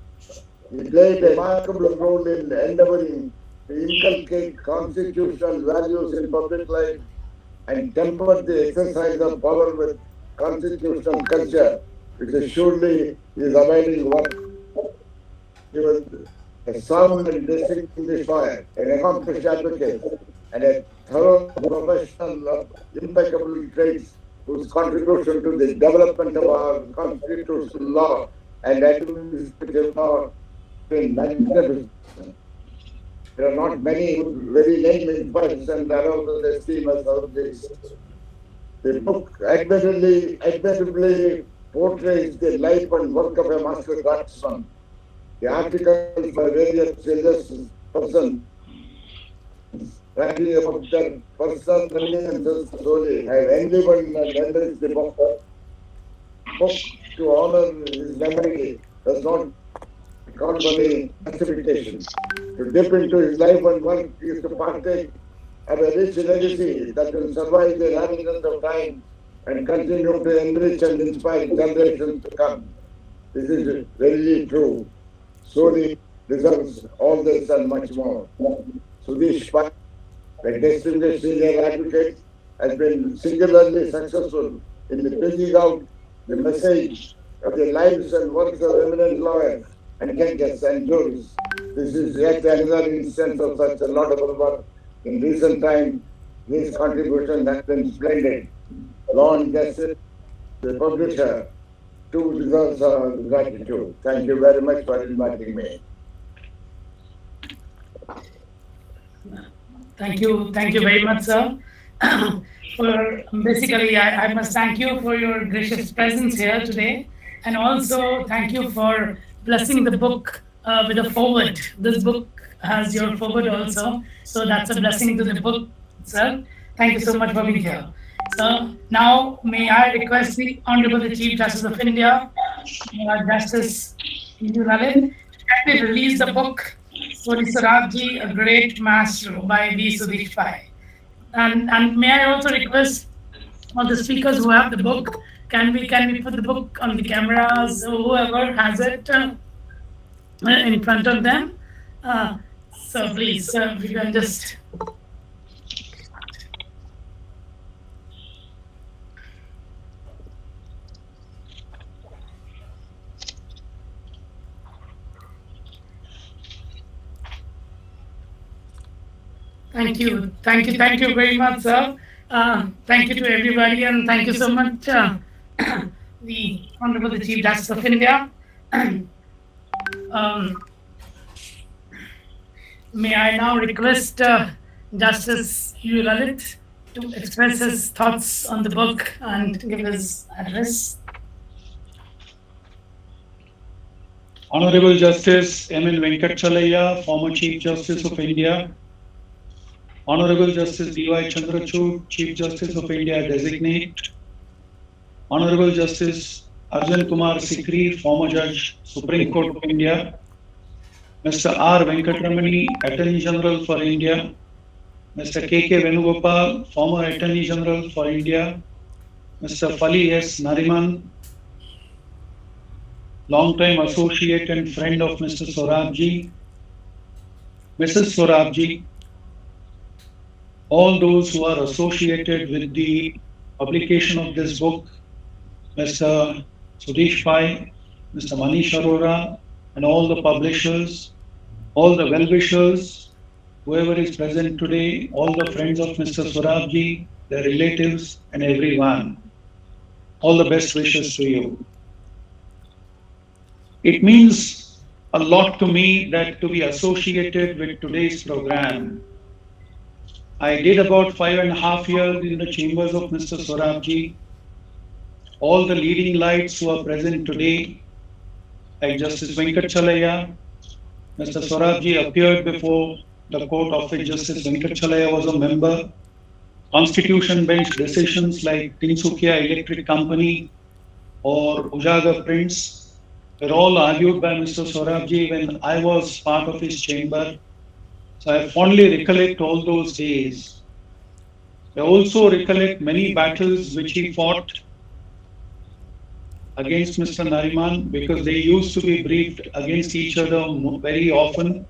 he played a remarkable role in endeavoring to inculcate constitutional values in public life and temper the exercise of power with constitutional culture, which is surely his abiding work. He was a sound and distinguished lawyer, an accomplished advocate, and a thorough professional of impeccable traits whose contribution to the development of our constitutional law and administrative law has been magnificent. There are not many very name first and around the esteem as of this. The book admirably portrays the life and work of a master craftsman. The articles by various religious persons writing about their personal reminiscences SOLI have enlivened and enriched the book. To honor his memory does not count on the classification. To dip into his life and work is to partake of a rich legacy that will survive the labyrinth of time and continue to enrich and inspire generations to come. This is very true. SOLI deserves all this and much more. Sudish Pai, a distinguished senior advocate, has been singularly successful in bringing out the message of the lives and works of eminent lawyers and judges and juries. This is yet another instance of such a laudable work. In recent times, his contribution has been splendid. Law and Justice, the publisher, too deserves our gratitude. Thank you very much for inviting me. Thank you very much, sir. Basically, I must thank you for your gracious presence here today, and also thank you for blessing the book with a foreword. This book has your foreword also, so that's a blessing to the book, sir. Thank you so much for being here. So now, may I request the Honorable Chief Justice of India, Justice Uday Lalit, to release the book SORABJEE-A, A Great Maestro by V. Sudish Pai. And may I also request all the speakers who have the book, can we put the book on the cameras, or whoever has it in front of them? So please, we can just. Thank you very much, sir. Thank you to everybody, and thank you so much, the Honorable Chief Justice of India. May I now request Justice Uday Lalit to express his thoughts on the book and give his address. Honorable Justice M. N. Venkatachaliah, former Chief Justice of India. Honorable Justice D.Y. Chandrachud, Chief Justice of India Designate. Honorable Justice Arjun Kumar Sikri, former Judge, Supreme Court of India. Mr. R. Vennkataramani-Attorney General for India. Mr. K.K. Venugopal, former Attorney General for India. Mr. Fali S. Nariman, long-time associate and friend of Mr. SORABJEE. Mrs. SORABJEE, all those who are associated with the publication of this book, Mr. Sudish Pai, Mr. Manish Arora, and all the publishers, all the well-wishers, whoever is present today, all the friends of Mr. SORABJEE, their relatives, and everyone. All the best wishes to you. It means a lot to me that to be associated with today's program. I did about 5.5 years in the chambers of Mr. SORABJEE. All the leading lights who are present today, like Justice Venkatachaliah, Mr. SORABJEE appeared before the court of which Justice Venkatachaliah was a member. Constitution bench decisions like Tinsukia Electric Company or Ujagar Prints were all argued by Mr. SORABJEE when I was part of his chamber. So I fondly recollect all those days. I also recollect many battles which he fought against Mr. Nariman, because they used to be briefed against each other very often.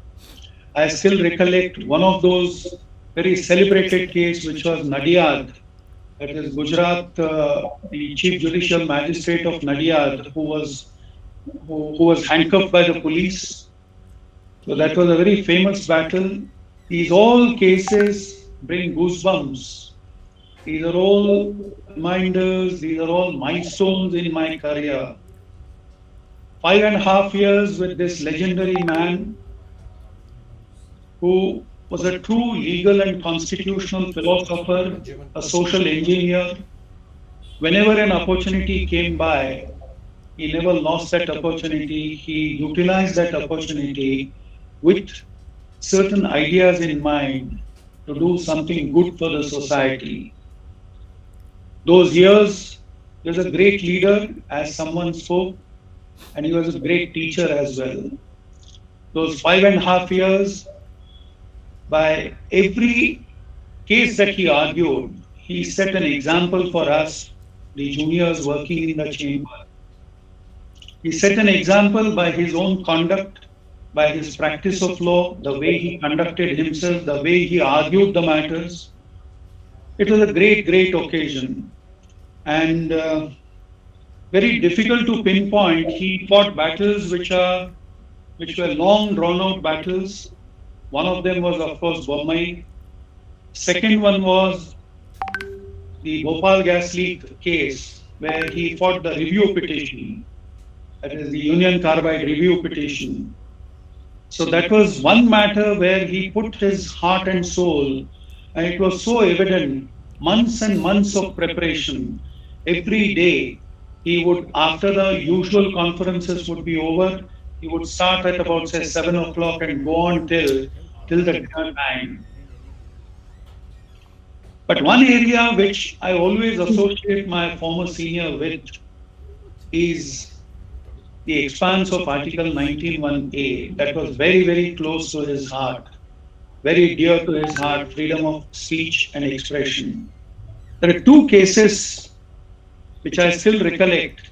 I still recollect one of those very celebrated case which was Nadiad. That is Gujarat, the Chief Judicial Magistrate of Nadiad, who was handcuffed by the police. So that was a very famous battle. These all cases bring goosebumps. These are all reminders, these are all milestones in my career. 5.5 years with this legendary man who was a true legal and constitutional philosopher, a social engineer. Whenever an opportunity came by, he never lost that opportunity. He utilized that opportunity with certain ideas in mind to do something good for the society. Those years, he was a great leader, as someone spoke, and he was a great teacher as well. Those 5.5 years, by every case that he argued, he set an example for us, the juniors working in the chamber. He set an example by his own conduct, by his practice of law, the way he conducted himself, the way he argued the matters. It was a great, great occasion, and very difficult to pinpoint. He fought battles which were long, drawn-out battles. One of them was, of course, Bommai. Second one was the Bhopal gas leak case, where he fought the review petition, that is the Union Carbide review petition. So that was one matter where he put his heart and soul, and it was so evident, months and months of preparation. Every day, he would, after the usual conferences would be over, he would start at about, say, 7 o'clock and go on till the dinner time. But one area which I always associate my former senior with is the expanse of Article 19(1)A. That was very, very close to his heart, very dear to his heart, freedom of speech and expression. There are two cases which I still recollect.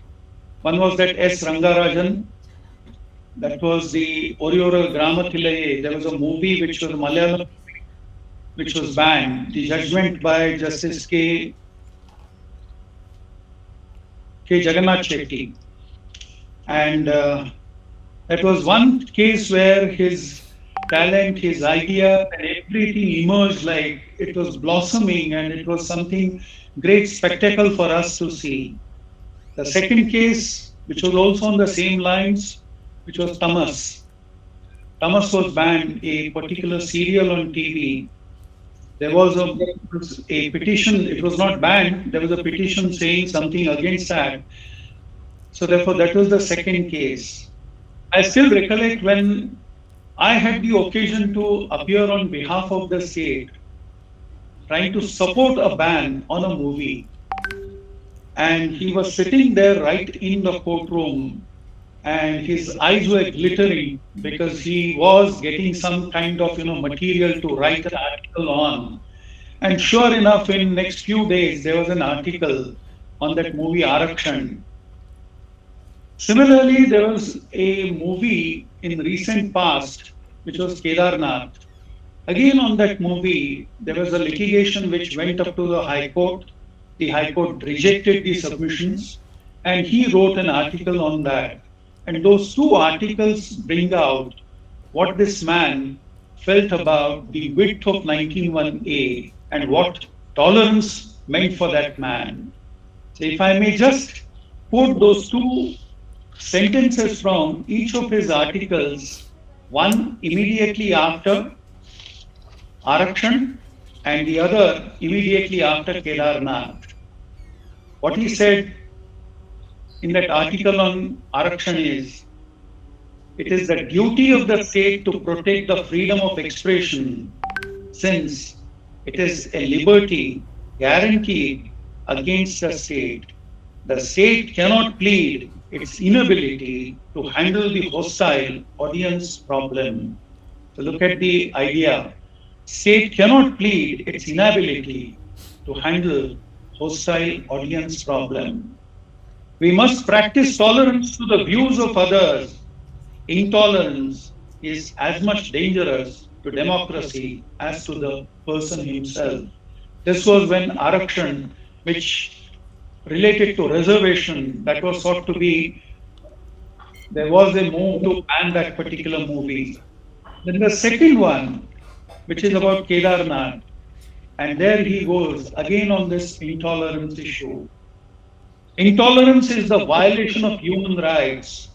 One was that S. Rangarajan, that was the Orioral Gramathilai. There was a movie which was Malayalam, which was banned. The judgment by Justice K. Jagannath Shetty. And that was one case where his talent, his idea, and everything emerged like it was blossoming, and it was something great spectacle for us to see. The second case, which was also on the same lines, which was Tamas. Tamas was banned, a particular serial on TV. There was a petition, it was not banned, there was a petition saying something against that. So therefore, that was the second case. I still recollect when I had the occasion to appear on behalf of the state, trying to support a ban on a movie. And he was sitting there right in the courtroom, and his eyes were glittering because he was getting some kind of material to write an article on. And sure enough, in next few days, there was an article on that movie Arakshan. Similarly, there was a movie in recent past, which was Kedarnath. Again, on that movie, there was a litigation which went up to the High Court. The High Court rejected the submissions, and he wrote an article on that. And those two articles bring out what this man felt about the width of 19(1)A and what tolerance meant for that man. So if I may just quote those two sentences from each of his articles, one immediately after Arakshan and the other immediately after Kedarnath. What he said in that article on Arakshan is, it is the duty of the state to protect the freedom of expression, since it is a liberty guaranteed against the state. The state cannot plead its inability to handle the hostile audience problem. So look at the idea. State cannot plead its inability to handle hostile audience problem. We must practice tolerance to the views of others. Intolerance is as much dangerous to democracy as to the person himself. This was when Arakshan, which related to reservation, that was thought to be, there was a move to ban that particular movie. Then the second one, which is about Kedarnath, and there he goes again on this intolerance issue. Intolerance is the violation of human rights.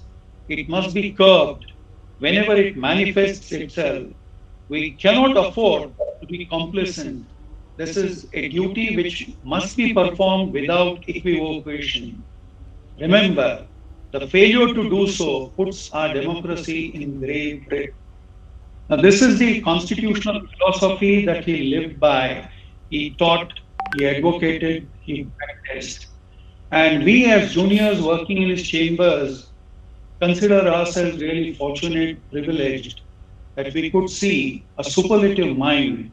It must be curbed whenever it manifests itself. We cannot afford to be complacent. This is a duty which must be performed without equivocation. Remember, the failure to do so puts our democracy in grave threat. Now, this is the constitutional philosophy that he lived by. He taught, he advocated, he practiced. And we as juniors working in his chambers consider ourselves really fortunate, privileged, that we could see a superlative mind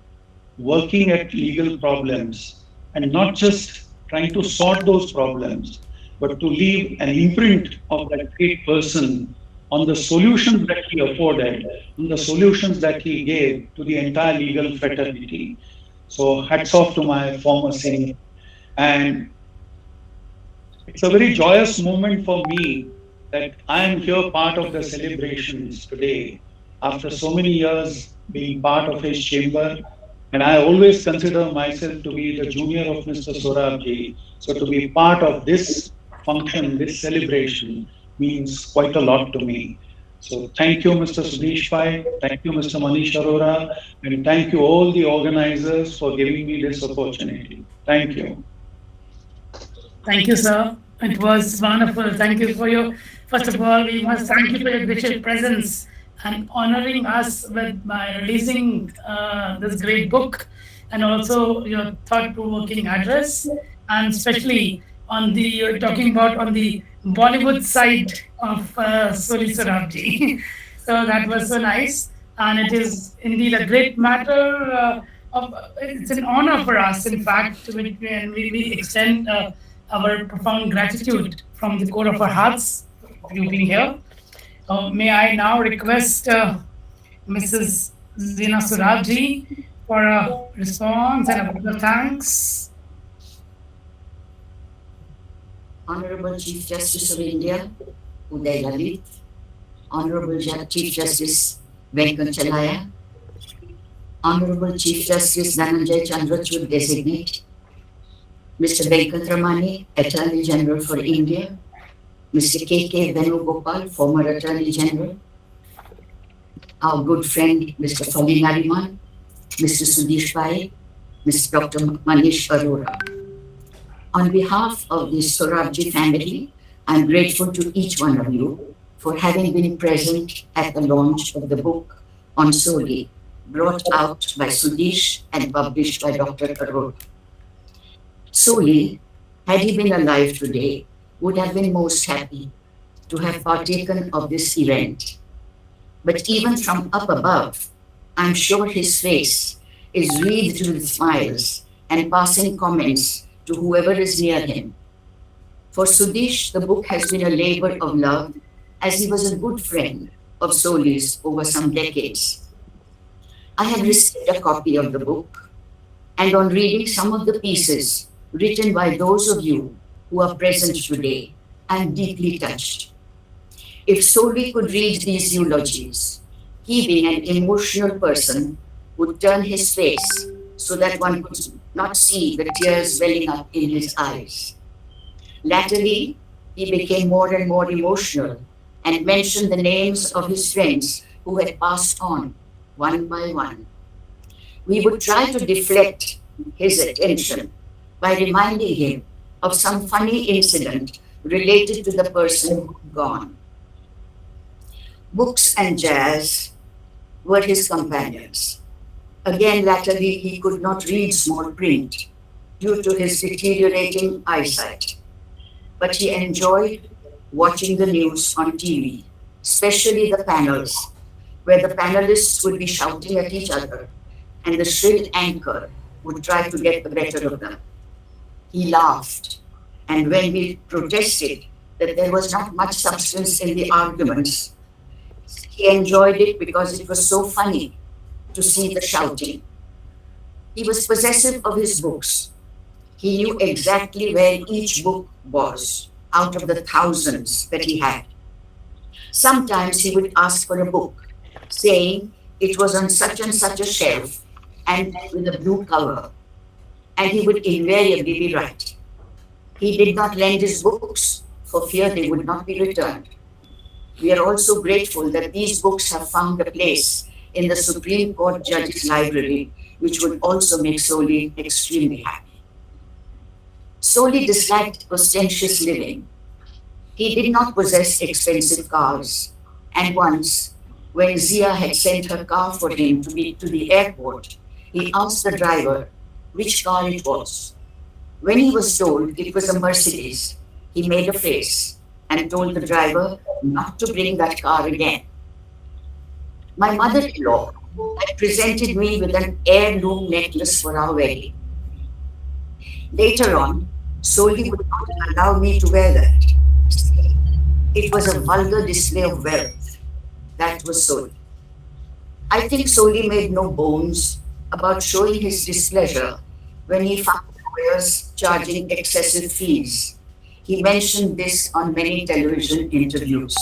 working at legal problems and not just trying to sort those problems, but to leave an imprint of that great person on the solutions that he afforded, on the solutions that he gave to the entire legal fraternity. So hats off to my former senior. And it's a very joyous moment for me that I am here part of the celebrations today after so many years being part of his chamber. And I always consider myself to be the junior of Mr. SORABJEE. So to be part of this function, this celebration, means quite a lot to me. So thank you, Mr. Sudish Pai, thank you, Mr. Manish Arora, and thank you all the organizers for giving me this opportunity. Thank you. Thank you, sir. It was wonderful. Thank you for your, first of all, we must thank you for your gracious presence and honoring us by releasing this great book, and also your thought-provoking address, and especially on the, you're talking about on the Bollywood side of SOLI SORABJEE. So that was so nice, and it is indeed a great matter. It's an honor for us, in fact, and we extend our profound gratitude from the core of our hearts for you being here. May I now request Mrs. Zina SORABJEE for a response and a vote of thanks. Honorable Chief Justice of India, Uday Lalit, Honorable Chief Justice Venkatachaliah, Honorable Chief Justice Chandrachud-Judge Designate, Mr. Venkataramani-Attorney General for India, Mr. K.K. Venugopal-Former Attorney General, our good friend Mr. Fali Nariman, Mr. Sudish Pai, Mr. Dr. Manish Arora. On behalf of the SORABJEE family, I am grateful to each one of you for having been present at the launch of the book on SOLI, brought out by Sudish and published by Dr. Arora. SOLI, had he been alive today, would have been most happy to have partaken of this event. But even from up above, I'm sure his face is wreathed with smiles and passing comments to whoever is near him. For Sudish, the book has been a labor of love, as he was a good friend of SOLI's over some decades. I have received a copy of the book, and on reading some of the pieces written by those of you who are present today, I am deeply touched. If SOLI could read these eulogies, he, being an emotional person, would turn his face so that one could not see the tears welling up in his eyes. Latterly, he he became more and more emotional and mentioned the names of his friends who had passed on one by one. We would try to deflect his attention by reminding him of some funny incident related to the person gone. Books and jazz were his companions. Again, latterly, he could not read small print due to his deteriorating eyesight, but he enjoyed watching the news on TV, especially the panels, where the panelists would be shouting at each other and the shrill anchor would try to get the better of them. He laughed, and when we protested that there was not much substance in the arguments, he enjoyed it because it was so funny to see the shouting. He was possessive of his books. He knew exactly where each book was out of the thousands that he had. Sometimes he would ask for a book, saying it was on such and such a shelf and with a blue cover, and he would invariably be right. He did not lend his books for fear they would not be returned. We are also grateful that these books have found a place in the Supreme Court Judge's library, which would also make SOLI extremely happy. SOLI disliked ostentatious living. He did not possess expensive cars, and once, when Zia had sent her car for him to the airport, he asked the driver which car it was. When he was told it was a Mercedes, he made a face and told the driver not to bring that car again. My mother-in-law had presented me with an heirloom necklace for our wedding. Later on, SOLI would not allow me to wear that. It was a vulgar display of wealth. That was SOLI. I think SOLI made no bones about showing his displeasure when he found lawyers charging excessive fees. He mentioned this on many television interviews.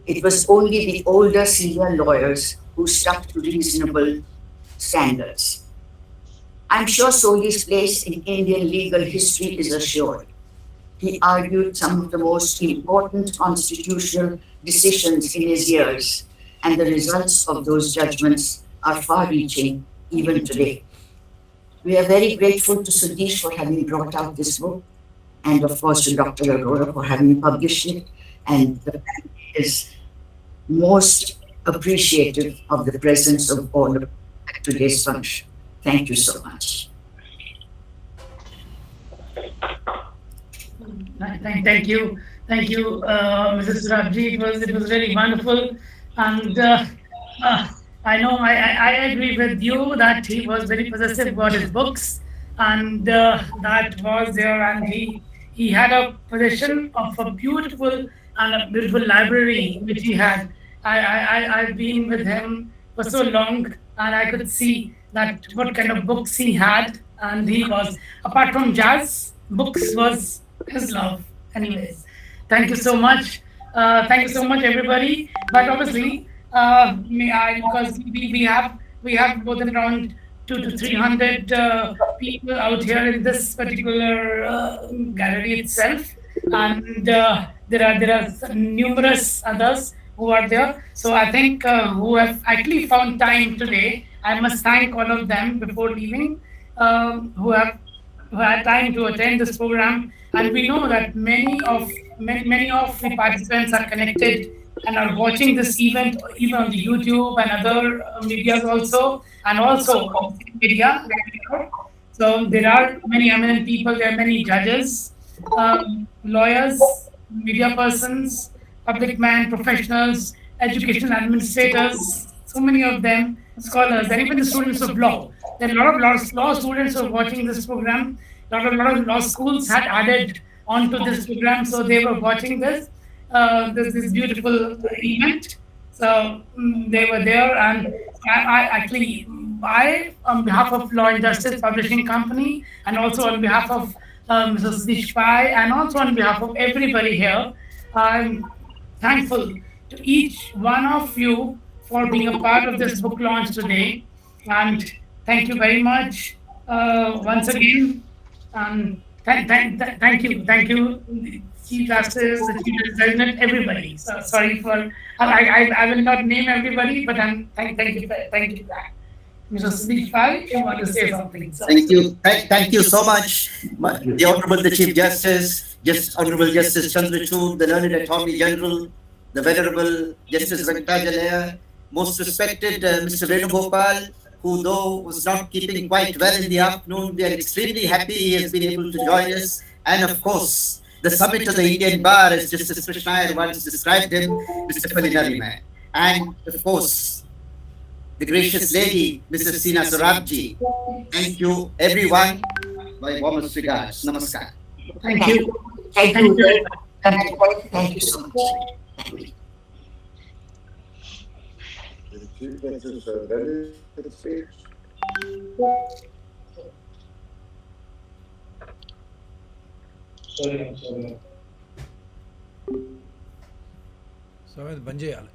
It was only the older senior lawyers who stuck to reasonable standards. I'm sure SOLI's place in Indian legal history is assured. He argued some of the most important constitutional decisions in his years, and the results of those judgments are far-reaching even today. We are very grateful to Sudish for having brought out this book, and of course to Dr. Arora for having published it, and the family is most appreciative of the presence of all at today's function. Thank you so much. Thank you, Mrs. SORABJEE. It was really wonderful, and I know I agree with you that he was very possessive about his books, and that was there, and he had a possession of a beautiful library which he had. I've been with him for so long, and I could see that what kind of books he had, and he was, apart from jazz, books was his love. Anyways, thank you so much. Thank you so much, everybody. But obviously, because we have more than around 200 to 300 people out here in this particular gallery itself, and there are numerous others who are there. So I think who have actually found time today. I must thank all of them before leaving, who had time to attend this program. And we know that many of the participants are connected and are watching this event even on the YouTube and other medias also, and also on media. So there are many eminent people, there are many judges, lawyers, media persons, public men, professionals, education administrators, so many of them, scholars, and even the students of law. There are a lot of law students who are watching this program. A lot of law schools had added onto this program, so they were watching this beautiful event. So they were there, and I, on behalf of Law and Justice Publishing Company, and also on behalf of Mr. Sudish Pai, and also on behalf of everybody here, I'm thankful to each one of you for being a part of this book launch today. And thank you very much once again. Thank you Chief Justice, the Chief Justice, everybody. So sorry for, I will not name everybody, but thank you. Mr. Sudish Pai, you want to say something? Thank you. Thank you so much, the Honorable the Chief Justice, Honorable Justice Chandrachud, the Learned Attorney General, the Venerable Justice Venkatachaliah, most respected Mr. Venugopal, who though was not keeping quite well in the afternoon, we are extremely happy he has been able to join us. And of course, the summit of the Indian Bar, as Justice Krishna once described him, Mr. Fali Nariman. And of course, the gracious lady, Mrs. Sina SORABJEE. Thank you, everyone. My warmest regards. Namaskar. Thank you. Thank you. Thank you so much. The Chief Justice is ready to speak. Sorry, బంద్ చేయాలి.